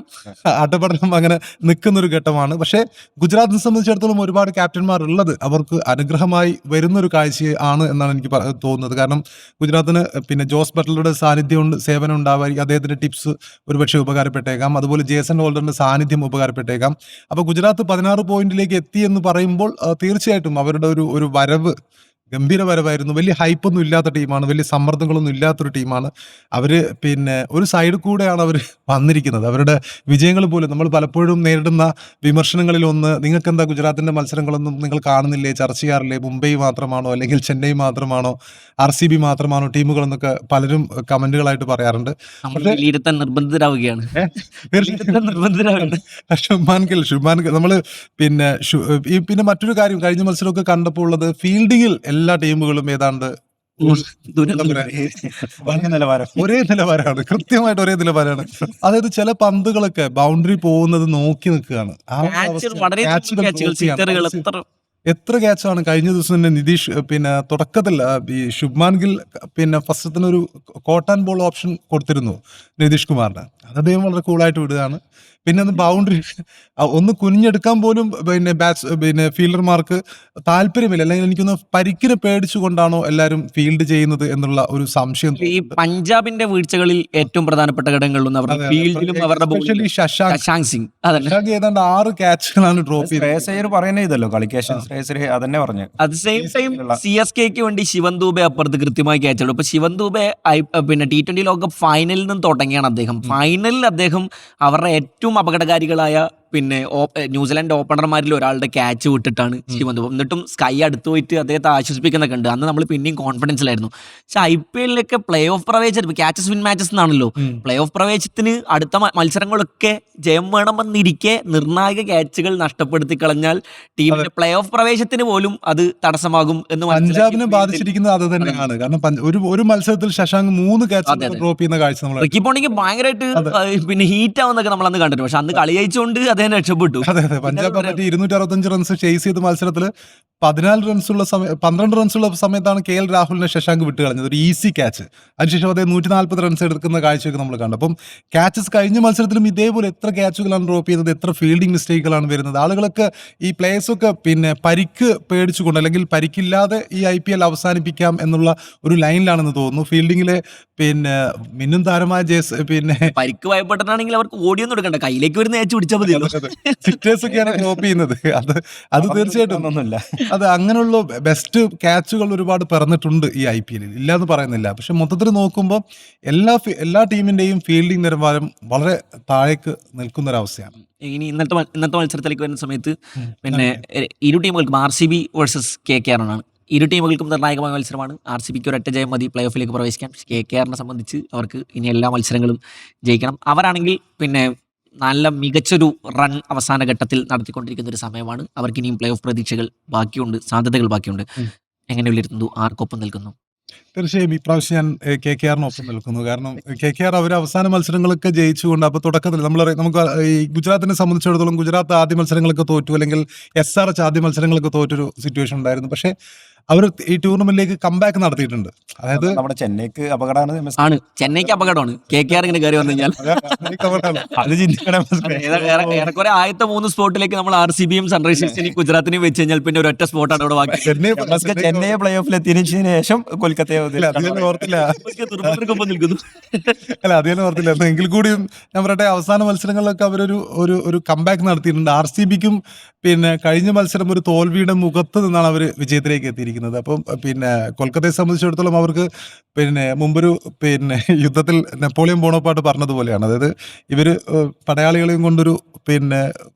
അടപടലം അങ്ങനെ നിൽക്കുന്ന ഒരു ഘട്ടമാണ്. പക്ഷേ ഗുജറാത്തിനെ സംബന്ധിച്ചിടത്തോളം ഒരുപാട് ക്യാപ്റ്റന്മാർ ഉള്ളത് അവർക്ക് അനുഗ്രഹമായി വരുന്നൊരു കാഴ്ച ആണ് എന്നാണ് എനിക്ക് തോന്നുന്നത്. കാരണം ഗുജറാത്തിന് പിന്നെ ജോസ് ബട്ട്ലറുടെ സാന്നിധ്യം ഉണ്ട്, സേവനം ഉണ്ടാവായിരിക്കും, അദ്ദേഹത്തിന്റെ ടിപ്സ് ഒരുപക്ഷെ ഉപകാരപ്പെട്ടേക്കാം. അതുപോലെ ജേസൺ ഹോൾഡറിന്റെ സാന്നിധ്യം ഉപകാരപ്പെട്ടേക്കാം. അപ്പോൾ ഗുജറാത്ത് 16 പോയിന്റിലേക്ക് എത്തി എന്ന് പറയുമ്പോൾ തീർച്ചയായിട്ടും അവരുടെ ഒരു വരവ് ഗംഭീര വരവായിരുന്നു. വലിയ ഹൈപ്പൊന്നും ഇല്ലാത്ത ടീമാണ്, വലിയ സമ്മർദ്ദങ്ങളൊന്നും ഇല്ലാത്തൊരു ടീമാണ്. അവർ പിന്നെ ഒരു സൈഡിൽ കൂടെയാണ് അവർ വന്നിരിക്കുന്നത്. അവരുടെ വിജയങ്ങൾ പോലും നമ്മൾ പലപ്പോഴും നേരിടുന്ന വിമർശനങ്ങളിൽ ഒന്ന്, നിങ്ങൾക്കെന്താ ഗുജറാത്തിൻ്റെ മത്സരങ്ങളൊന്നും നിങ്ങൾ കാണുന്നില്ലേ, ചർച്ച ചെയ്യാറില്ലേ, മുംബൈ മാത്രമാണോ അല്ലെങ്കിൽ ചെന്നൈ മാത്രമാണോ RCB മാത്രമാണോ ടീമുകളെന്നൊക്കെ പലരും കമൻറ്റുകളായിട്ട് പറയാറുണ്ട്. വിലയിരുത്താൻ നിർബന്ധിതരാവുകയാണ്. ശുഭ്മാൻ ഗിൽ നമ്മൾ പിന്നെ പിന്നെ മറ്റൊരു കാര്യം കഴിഞ്ഞ മത്സരമൊക്കെ കണ്ടപ്പോൾ ഉള്ളത്, ഫീൽഡിങ്ങിൽ എല്ലാ ടീമുകളും ഏതാണ്ട് ഒരേ നിലവാരമാണ്, കൃത്യമായിട്ട് ഒരേ നിലവാരമാണ്. അതായത് ചില പന്തുകളൊക്കെ ബൗണ്ടറി പോകുന്നത് നോക്കി നിൽക്കുകയാണ്. എത്ര ക്യാച്ചാണ് കഴിഞ്ഞ ദിവസം തന്നെ നിതീഷ് പിന്നെ തുടക്കത്തിൽ ഈ ശുഭ്മാൻ ഗിൽ പിന്നെ ഫസ്റ്റത്തിനൊരു കോട്ടൺ ബോൾ ഓപ്ഷൻ കൊടുത്തിരുന്നു നിതീഷ് കുമാറിന്. അത് അദ്ദേഹം വളരെ കൂളായിട്ട് വിടുകയാണ്. പിന്നെ ഒന്ന് ബൗണ്ടറി ഒന്ന് കുനിഞ്ഞെടുക്കാൻ പോലും പിന്നെ ഫീൽഡർമാർക്ക് താല്പര്യമില്ല. അല്ലെങ്കിൽ എനിക്കൊന്ന് പരിക്കിനെ പേടിച്ചുകൊണ്ടാണോ എല്ലാവരും ഫീൽഡ് ചെയ്യുന്നത് എന്നുള്ള ഒരു സംശയം. ഈ പഞ്ചാബിന്റെ വീഴ്ചകളിൽ ഏറ്റവും പ്രധാനപ്പെട്ട ഘടകങ്ങളിലൊന്നും അവരുടെ ഫീൽഡിലും അവരുടെ ശശാങ്ക് സിംഗ് ഏതാണ്ട് 6 ക്യാച്ചുകളാണ് ഡ്രോപ്പ് ചെയ്തത്. പറയുന്നേ ഇതല്ലോ കളിക്കേഷൻ അതന്നെ പറഞ്ഞു. അറ്റ് സെയിം ടൈം CSKക്ക് വേണ്ടി ശിവൻ ദൂബെ അപ്പുറത്ത് കൃത്യമായി ക്യാച്ച് എടുക്കും. ഇപ്പൊ ശിവൻ ദൂബെ പിന്നെ T20 ലോകകപ്പ് ഫൈനലിൽ നിന്ന് തുടങ്ങിയാണ് അദ്ദേഹം. ഫൈനലിൽ അദ്ദേഹം അവരുടെ ഏറ്റവും അപകടകാരികളായ പിന്നെ ന്യൂസിലാൻഡ് ഓപ്പണർമാരിൽ ഒരാളുടെ ക്യാച്ച് വിട്ടിട്ടാണ് ശിവൻ ദൂബെ. എന്നിട്ടും സ്കൈ അടുത്ത് പോയിട്ട് അദ്ദേഹത്തെ ആശ്വസിപ്പിക്കുന്നൊക്കെ ഉണ്ട്. അന്ന് നമ്മൾ പിന്നെയും കോൺഫിഡൻസിലായിരുന്നു. പക്ഷെ IPLലൊക്കെ പ്ലേ ഓഫ് പ്രവേശനം, ക്യാച്ചസ് വിൻ മാച്ചസ് എന്നാണല്ലോ, പ്ലേ ഓഫ് പ്രവേശത്തിന് അടുത്ത മത്സരങ്ങളൊക്കെ ജയം വേണമെന്നിരിക്കെ നിർണായക ക്യാച്ചുകൾ നഷ്ടപ്പെടുത്തി കളഞ്ഞാൽ ടീമിന്റെ പ്ലേ ഓഫ് പ്രവേശത്തിന് പോലും അത് തടസ്സമാകും എന്ന് പഞ്ചാബിനെ ബാധിച്ചിരിക്കുന്നത് അത് തന്നെയാണ്. കാരണം ഒരു മത്സരത്തിൽ ശശാങ്ക് 3 ക്യാച്ച് ഡ്രോപ്പ് ചെയ്യുന്ന കാഴ്ച നമ്മൾ റിക്കി പോണ്ടിങ് ഭയങ്കരമായിട്ട് പിന്നെ ഹീറ്റ് ആവുന്നൊക്കെ നമ്മൾ അന്ന് കണ്ടിട്ടുണ്ട്. പക്ഷെ അന്ന് കളി ജയിച്ചുകൊണ്ട് അദ്ദേഹം രക്ഷപ്പെട്ടു. അതെ, പഞ്ചാബ് 265 റൺസ് ചേസ് ചെയ്ത മത്സരത്തിൽ 12 റൺസുള്ള സമയത്താണ് KL രാഹുലിനെ ശശാങ്ക് വിട്ട് കളഞ്ഞത്, ഒരു ഈസി ക്യാച്ച്. അതിനുശേഷം അദ്ദേഹം 140 റൺസ് എടുക്കുന്ന കാഴ്ചയൊക്കെ നമ്മൾ കണ്ടു. അപ്പം ക്യാച്ചസ് കഴിഞ്ഞ മത്സരത്തിലും ഇതേപോലെ എത്ര ക്യാച്ചുകളാണ് ഡ്രോപ്പ് ചെയ്യുന്നത്, എത്ര ഫീൽഡിംഗ് മിസ്റ്റേക്കുകളാണ് വരുന്നത്. ആളുകളൊക്കെ ഈ പ്ലേയേഴ്സൊക്കെ പിന്നെ പരിക്ക് പേടിച്ചുകൊണ്ട് അല്ലെങ്കിൽ പരിക്കില്ലാതെ ഈ IPL അവസാനിപ്പിക്കാം എന്നുള്ള ഒരു ലൈനിലാണെന്ന് തോന്നുന്നു. ഫീൽഡിങ്ങിലെ പിന്നെ മിന്നും താരമായ പിന്നെ പരിക്ക് ഭയപ്പെട്ടിട്ടാണെങ്കിൽ അവർക്ക് ഓടിയൊന്നും എടുക്കണ്ട, കയ്യിലേക്ക് ഒരു നേച്ച് പിടിച്ചാൽ മതിയല്ലോ. സിറ്റേഴ്സൊക്കെയാണ് ഡ്രോപ്പ് ചെയ്യുന്നത്. അത് തീർച്ചയായിട്ടും ഒന്നുമില്ല. അത് അങ്ങനെയുള്ള ബെസ്റ്റ് ക്യാച്ചുകൾ ഒരുപാട് പിറന്നിട്ടുണ്ട് ഈ IPLൽ, ഇല്ലാന്ന് പറയുന്നില്ല. പക്ഷെ മൊത്തത്തിൽ നോക്കുമ്പോൾ എല്ലാ ടീമിന്റെയും ഫീൽഡിംഗ് നിലവാരം വളരെ താഴേക്ക് നിൽക്കുന്നൊരവസ്ഥയാണ്. ഇനി ഇന്നത്തെ മത്സരത്തിലേക്ക് വരുന്ന സമയത്ത് പിന്നെ ഇരു ടീമുകൾക്കും RCB വേഴ്സസ് KKR ആണ്. ഇരു ടീമുകൾക്കും നിർണായകമായ മത്സരമാണ്. RCBക്ക് ഒരൊറ്റ ജയം മതി പ്ലേ ഓഫിലേക്ക് പ്രവേശിക്കാം. KKRനെ സംബന്ധിച്ച് അവർക്ക് ഇനി എല്ലാ മത്സരങ്ങളും ജയിക്കണം. അവരാണെങ്കിൽ പിന്നെ നല്ല മികച്ചൊരു റൺ അവസാന ഘട്ടത്തിൽ നടത്തിക്കൊണ്ടിരിക്കുന്ന ഒരു സമയമാണ്. അവർക്ക് ഇനിയും പ്ലേ ഓഫ് പ്രതീക്ഷകൾ ബാക്കിയുണ്ട്, സാധ്യതകൾ ബാക്കിയുണ്ട്. എങ്ങനെ വിലയിരുത്തുന്നു, ആർക്കൊപ്പം നിൽക്കുന്നു? തീർച്ചയായും ഇപ്രാവശ്യം ഞാൻ KKRനൊപ്പം നിൽക്കുന്നു. കാരണം KKR അവർ അവസാന മത്സരങ്ങളൊക്കെ ജയിച്ചുകൊണ്ട്, അപ്പോൾ തുടക്കത്തിൽ നമുക്ക് ഈ ഗുജറാത്തിനെ സംബന്ധിച്ചിടത്തോളം ഗുജറാത്ത് ആദ്യ മത്സരങ്ങളൊക്കെ തോറ്റു, അല്ലെങ്കിൽ SRH ആദ്യ മത്സരങ്ങളൊക്കെ തോറ്റൊരു സിറ്റുവേഷൻ ഉണ്ടായിരുന്നു. പക്ഷേ അവർ ഈ ടൂർണമെന്റിലേക്ക് കംബാക്ക് നടത്തിയിട്ടുണ്ട്. അതായത് നമ്മുടെ ചെന്നൈക്ക് അപകടമാണ്. ചെന്നൈക്ക് അപകടമാണ്. KKR ഇങ്ങനെ കയറി വന്നു കഴിഞ്ഞാൽ ഏറെക്കുറെ ആദ്യത്തെ 3 സ്പോട്ടിലേക്ക് നമ്മൾ RCBയും സൺറൈസേഴ്സിനെയും ഗുജറാത്തിനെയും വെച്ച് കഴിഞ്ഞാൽ പിന്നെ ഒരൊറ്റ സ്പോട്ടാണ് അവിടെ ബാക്കി. ചെന്നൈ പ്ലേ ഓഫിൽ എത്തിയതിനു ശേഷം കൊൽക്കത്തയെ ഓർത്തില്ല നിൽക്കുന്നു. അല്ല, അതേലും ഓർത്തില്ല. എങ്കിൽ കൂടിയും ഞാൻ പറയട്ടെ, അവസാന മത്സരങ്ങളിലൊക്കെ അവരൊരു കംബാക്ക് നടത്തിയിട്ടുണ്ട്. RCBക്കും പിന്നെ കഴിഞ്ഞ മത്സരം ഒരു തോൽവിയുടെ മുഖത്ത് നിന്നാണ് അവർ വിജയത്തിലേക്ക് എത്തിയിരിക്കുന്നത്. അപ്പം പിന്നെ കൊൽക്കത്തയെ സംബന്ധിച്ചിടത്തോളം അവർക്ക് പിന്നെ മുമ്പൊരു പിന്നെ യുദ്ധത്തിൽ നെപ്പോളിയൻ ബോണപ്പാർട്ട് പറഞ്ഞതുപോലെയാണ്. അതായത് ഇവർ പടയാളികളെയും കൊണ്ടൊരു പിന്നെ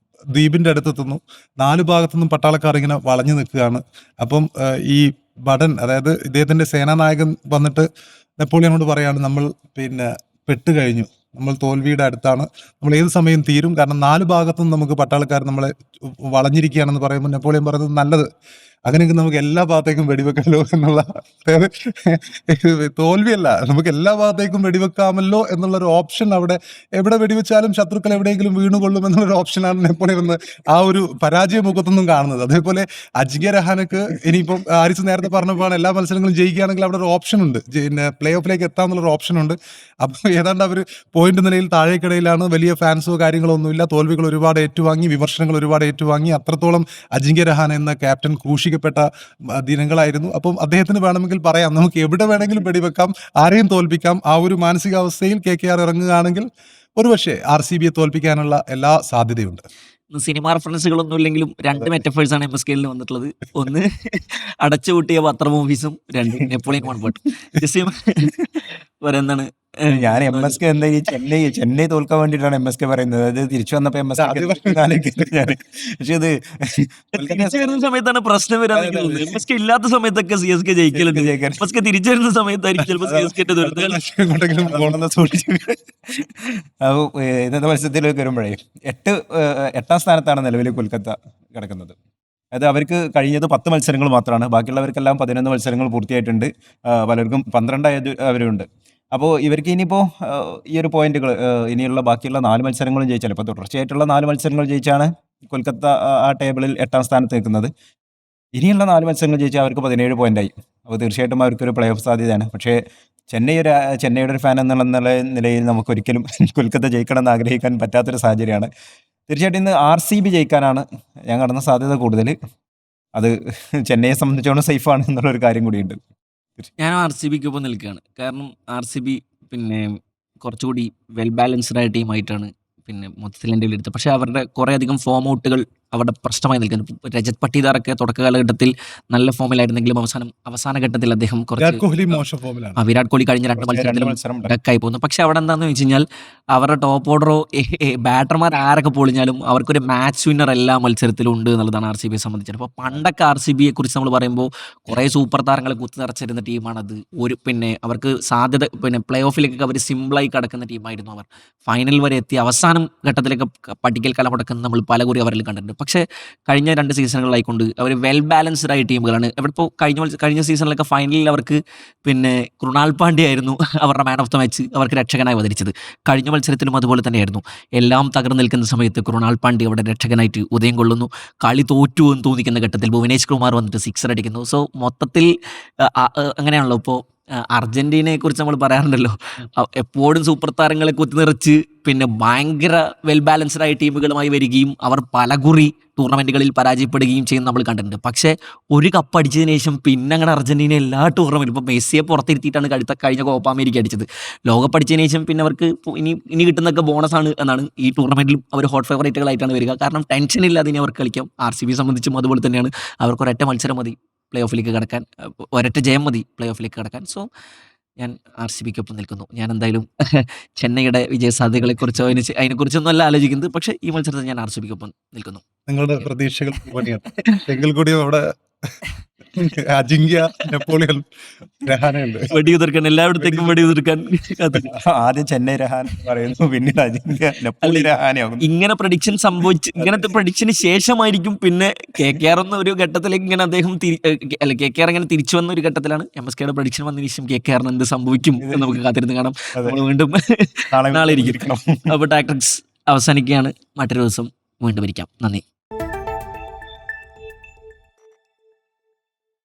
ദ്വീപിൻ്റെ അടുത്തെത്തുന്നു, 4 ഭാഗത്തു നിന്നും പട്ടാളക്കാർ ഇങ്ങനെ വളഞ്ഞു നിൽക്കുകയാണ്. അപ്പം ഈ ബഡൻ, അതായത് ഇദ്ദേഹത്തിൻ്റെ സേനാനായകൻ വന്നിട്ട് നെപ്പോളിയനോട് പറയാണ്, നമ്മൾ പിന്നെ പെട്ടുകഴിഞ്ഞു, നമ്മൾ തോൽവിയുടെ അടുത്താണ്, നമ്മൾ ഏത് സമയം തീരും, കാരണം 4 ഭാഗത്തുനിന്ന് നമുക്ക് പട്ടാളക്കാർ നമ്മളെ വളഞ്ഞിരിക്കുകയാണെന്ന് പറയുമ്പോൾ നെപ്പോളിയൻ പറയുന്നത്, നല്ലത്, അങ്ങനെയെങ്കിൽ നമുക്ക് എല്ലാ ഭാഗത്തേക്കും വെടിവെക്കാമല്ലോ എന്നുള്ള, അതായത് തോൽവിയല്ല, നമുക്ക് എല്ലാ ഭാഗത്തേക്കും വെടിവെക്കാമല്ലോ എന്നുള്ളൊരു ഓപ്ഷൻ അവിടെ എവിടെ വെടിവെച്ചാലും ശത്രുക്കൾ എവിടെയെങ്കിലും വീണുകൊള്ളും എന്നുള്ളൊരു ഓപ്ഷനാണ് നെപ്പോളിയൻ എന്ന് ആ ഒരു പരാജയ മുഖത്തൊന്നും കാണുന്നത്. അതേപോലെ അജിങ്ക്യ രഹാനക്ക് ഇനിയിപ്പം ആരിസ് നേരത്തെ പറഞ്ഞപ്പോഴാണ് എല്ലാ മത്സരങ്ങളും ജയിക്കുകയാണെങ്കിൽ അവിടെ ഒരു ഓപ്ഷൻ ഉണ്ട്, പിന്നെ പ്ലേ ഓഫിലേക്ക് എത്താമെന്നുള്ളൊരു ഓപ്ഷൻ ഉണ്ട്. അപ്പോൾ ഏതാണ്ട് അവർ പോയിന്റ് നിലയിൽ താഴേക്കിടയിലാണ്, വലിയ ഫാൻസോ കാര്യങ്ങളോ ഒന്നുമില്ല, തോൽവികൾ ഒരുപാട് ഏറ്റുവാങ്ങി, വിമർശനങ്ങൾ ഒരുപാട് ഏറ്റുവാങ്ങി. അത്രത്തോളം അജിങ്ക്യ രഹാന എന്ന ക്യാപ്റ്റൻ ക്രൂശിക്കപ്പെട്ട ദിനങ്ങളായിരുന്നു. അപ്പം അദ്ദേഹത്തിന് വേണമെങ്കിൽ പറയാം, നമുക്ക് എവിടെ വേണമെങ്കിലും വെടിവെക്കാം, ആരെയും തോൽപ്പിക്കാം. ആ ഒരു മാനസികാവസ്ഥയിൽ KKR ഇറങ്ങുകയാണെങ്കിൽ ഒരുപക്ഷെ RCB യെ തോൽപ്പിക്കാനുള്ള എല്ലാ സാധ്യതയുണ്ട്. സിനിമ റെഫറൻസുകളൊന്നും ഇല്ലെങ്കിലും 2 മെറ്റഫേഴ്സാണ് MSKയിൽ വന്നിട്ടുള്ളത്. ഒന്ന് അടച്ചുപൂട്ടിയ പത്രം ഓഫീസും, 2 നെപ്പോളിയൻ കോൺഫർട്ടും. ജസ്റ്റിം എന്താണ് ഞാൻ MSK എന്താ ഈ ചെന്നൈ തോൽക്കാൻ വേണ്ടിയിട്ടാണ് MSK പറയുന്നത്. അത് തിരിച്ചു വന്നപ്പോ MSK പക്ഷെ ഇത് തിരിച്ചു വരുന്ന സമയത്താണ് പ്രശ്നം വരാൻ. MSK ഇല്ലാത്ത സമയത്തൊക്കെ CSK ജയിക്കലുണ്ട്. MSK തിരിച്ചു വരുന്ന സമയത്തായിരിക്കും ചിലപ്പോൾ CSK അപ്പോൾ ഇന്നത്തെ മത്സരത്തിലേക്ക് വരുമ്പോഴേ 8ാം സ്ഥാനത്താണ് നിലവിൽ കൊൽക്കത്ത കിടക്കുന്നത്. അത് അവർക്ക് കഴിഞ്ഞത് 10 മത്സരങ്ങൾ മാത്രമാണ്, ബാക്കിയുള്ളവർക്കെല്ലാം 11 മത്സരങ്ങൾ പൂർത്തിയായിട്ടുണ്ട്. പലർക്കും 12 അവരുണ്ട്. അപ്പോൾ ഇവർക്ക് ഇനിയിപ്പോൾ ഈ ഒരു പോയിന്റുകൾ ഇനിയുള്ള ബാക്കിയുള്ള 4 മത്സരങ്ങളും ജയിച്ചാൽ, ഇപ്പോൾ തുടർച്ചയായിട്ടുള്ള 4 മത്സരങ്ങൾ ജയിച്ചാണ് കൊൽക്കത്ത ആ ടേബിളിൽ 8ാം സ്ഥാനത്ത് നിൽക്കുന്നത്. ഇനിയുള്ള 4 മത്സരങ്ങൾ ജയിച്ചാൽ അവർക്ക് 17 പോയിന്റായി. അപ്പോൾ തീർച്ചയായിട്ടും അവർക്കൊരു പ്ലേ ഓഫ് സാധ്യതയാണ്. പക്ഷേ ചെന്നൈയുടെ ഒരു ഫാൻ എന്നുള്ള നിലയിൽ നമുക്കൊരിക്കലും കൊൽക്കത്ത ജയിക്കണം എന്ന് ആഗ്രഹിക്കാൻ പറ്റാത്തൊരു സാഹചര്യമാണ്. തീർച്ചയായിട്ടും ഇന്ന് RCB ജയിക്കാനാണ് ഞാൻ കാണുന്ന സാധ്യത കൂടുതൽ. അത് ചെന്നൈയെ സംബന്ധിച്ചോളം സേഫാണ് എന്നുള്ളൊരു കാര്യം കൂടിയുണ്ട്. ഞാൻ RCBക്കൊപ്പം നിൽക്കുകയാണ്. കാരണം RCB പിന്നെ കുറച്ചുകൂടി വെൽ ബാലൻസ്ഡ് ആയ ടീമായിട്ടാണ് പിന്നെ മൊത്തത്തിൽ എൻ്റെ എടുത്തത്. പക്ഷേ അവരുടെ കുറേയധികം ഫോം ഔട്ടുകൾ അവിടെ പ്രശ്നമായി നിൽക്കുന്നു. രജത് പട്ടീദാറൊക്കെ തുടക്ക കാലഘട്ടത്തിൽ നല്ല ഫോമിലായിരുന്നെങ്കിലും അവസാന ഘട്ടത്തിൽ അദ്ദേഹം വിരാട് കോഹ്ലി മോശം ഫോമിലാണ്. വിരാട് കോഹ്ലി കഴിഞ്ഞ 2 മത്സരത്തിലും ഡക്കായി പോകുന്നു. പക്ഷെ അവിടെ എന്താണെന്ന് വെച്ച് കഴിഞ്ഞാൽ അവരുടെ ടോപ്പ് ഓർഡറോ ബാറ്റർമാർ ആരൊക്കെ പൊളിഞ്ഞാലും അവർക്കൊരു മാച്ച് വിന്നർ എല്ലാ മത്സരത്തിലും ഉണ്ട് എന്നുള്ളതാണ് RCBയെ സംബന്ധിച്ചത്. അപ്പോൾ പണ്ടൊക്കെ RCBയെ കുറിച്ച് നമ്മൾ പറയുമ്പോൾ കുറേ സൂപ്പർ താരങ്ങളെ കുത്തി നിറച്ചിരുന്ന ടീമാണത്. പിന്നെ അവർക്ക് സാധ്യത, പിന്നെ പ്ലേ ഓഫിലേക്കൊക്കെ അവർ സിമ്പിളായി കടക്കുന്ന ടീമായിരുന്നു. അവർ ഫൈനൽ വരെ എത്തി അവസാനം ഘട്ടത്തിലേക്ക് പട്ടികയിൽ കലമുടക്കുന്നത് നമ്മൾ പലകുറി അവരിൽ കണ്ടിട്ടുണ്ട്. പക്ഷേ കഴിഞ്ഞ 2 സീസണുകളായിക്കൊണ്ട് അവർ വെൽ ബാലൻസ്ഡ് ആയ ടീമുകളാണ്. ഇപ്പോൾ കഴിഞ്ഞ സീസണിലൊക്കെ ഫൈനലിൽ അവർക്ക് പിന്നെ കൃണാൽ പാണ്ഡ്യ ആയിരുന്നു അവരുടെ മാൻ ഓഫ് ദ മാച്ച്, അവർക്ക് രക്ഷകനായി അവതരിച്ചത്. കഴിഞ്ഞ മത്സരത്തിലും അതുപോലെ തന്നെയായിരുന്നു. എല്ലാം തകർന്നു നിൽക്കുന്ന സമയത്ത് കൃണാൽ പാണ്ഡ്യ അവിടെ രക്ഷകനായിട്ട് ഉദയം കൊള്ളുന്നു. കളി തോറ്റു എന്ന് തോന്നിക്കുന്ന ഘട്ടത്തിൽ ഭുവനേഷ് കുമാർ വന്നിട്ട് 6 അടിക്കുന്നു. സോ മൊത്തത്തിൽ അങ്ങനെയാണല്ലോ. ഇപ്പോൾ അർജന്റീനയെ കുറിച്ച് നമ്മൾ പറയാറുണ്ടല്ലോ, എപ്പോഴും സൂപ്പർ താരങ്ങളെ കുത്തി നിറച്ച് പിന്നെ ഭയങ്കര വെൽ ബാലൻസ്ഡ് ആയ ടീമുകളുമായി വരികയും അവർ പലകുറി ടൂർണമെൻറ്റുകളിൽ പരാജയപ്പെടുകയും ചെയ്യുന്ന നമ്മൾ കണ്ടിട്ടുണ്ട്. പക്ഷേ ഒരു കപ്പ് അടിച്ചതിന് ശേഷം പിന്നെ അങ്ങനെ അർജന്റീന എല്ലാ ടൂർണമെൻറ്റും, ഇപ്പോൾ മെസ്സിയെ പുറത്തിരുത്തിയിട്ടാണ് കഴിഞ്ഞ കോപ്പ അമേരിക്ക അടിച്ചത്. ലോകകപ്പ് അടിച്ചതിന് ശേഷം പിന്നെ അവർക്ക് ഇനി കിട്ടുന്നതൊക്കെ ബോണസാണ് എന്നാണ്. ഈ ടൂർണമെൻറ്റിലും അവർ ഹോട്ട് ഫേവറേറ്റുകളായിട്ടാണ് വരിക. കാരണം ടെൻഷൻ ഇല്ലാതെ ഇനി അവർക്ക് കളിക്കാം. RCB സംബന്ധിച്ചും അതുപോലെ തന്നെയാണ്. അവർക്ക് ഒരൊറ്റ മത്സരം മതി പ്ലേ ഓഫിലേക്ക് കടക്കാൻ, ഒരൊറ്റ ജയം മതി പ്ലേ ഓഫിലേക്ക് കടക്കാൻ. സോ ഞാൻ RCBക്കൊപ്പം നിൽക്കുന്നു. ഞാൻ എന്തായാലും ചെന്നൈയുടെ വിജയസാധ്യതകളെക്കുറിച്ചോ അതിനെക്കുറിച്ചൊന്നും അല്ല ആലോചിക്കുന്നത്. പക്ഷേ ഈ മത്സരത്തിൽ ഞാൻ RCBക്കൊപ്പം നിൽക്കുന്നു. നിങ്ങളുടെ പ്രതീക്ഷകൾ എങ്കിൽ കൂടി അവിടെ അജിങ്ക്യ, നെപ്പോളിയൻ, രഹാനയുണ്ട്. വെടിയുതിർക്കാൻ എല്ലായിടത്തേക്കും വെടിയുതിർക്കാൻ ആദ്യം ചെന്നൈ രഹാൻ പറയുന്നു, പിന്നീട് അജിങ്ക്യ നെപ്പോളിയൻ രഹാനയാകുന്നു. ഇങ്ങനെ പ്രഡിക്ഷൻ ഇങ്ങനത്തെ പ്രഡിക്ഷന് ശേഷമായിരിക്കും പിന്നെ KKR എന്ന ഒരു ഘട്ടത്തിലേക്ക് ഇങ്ങനെ അദ്ദേഹം KKR ഇങ്ങനെ തിരിച്ചു വന്ന ഒരു ഘട്ടത്തിലാണ് MSKയുടെ പ്രഡിക്ഷൻ വന്നതിന് ശേഷം KKR എന്ത് സംഭവിക്കും എന്ന് നമുക്ക് കാത്തിരുന്ന് കാണാം. നമ്മൾ വീണ്ടും നാളെ ഇരിക്കണം. അപ്പോൾ ടാക്ടിക്സ് അവസാനിക്കുകയാണ്. മറ്റൊരു ദിവസം വീണ്ടും ഇരിക്കാം. നന്ദി.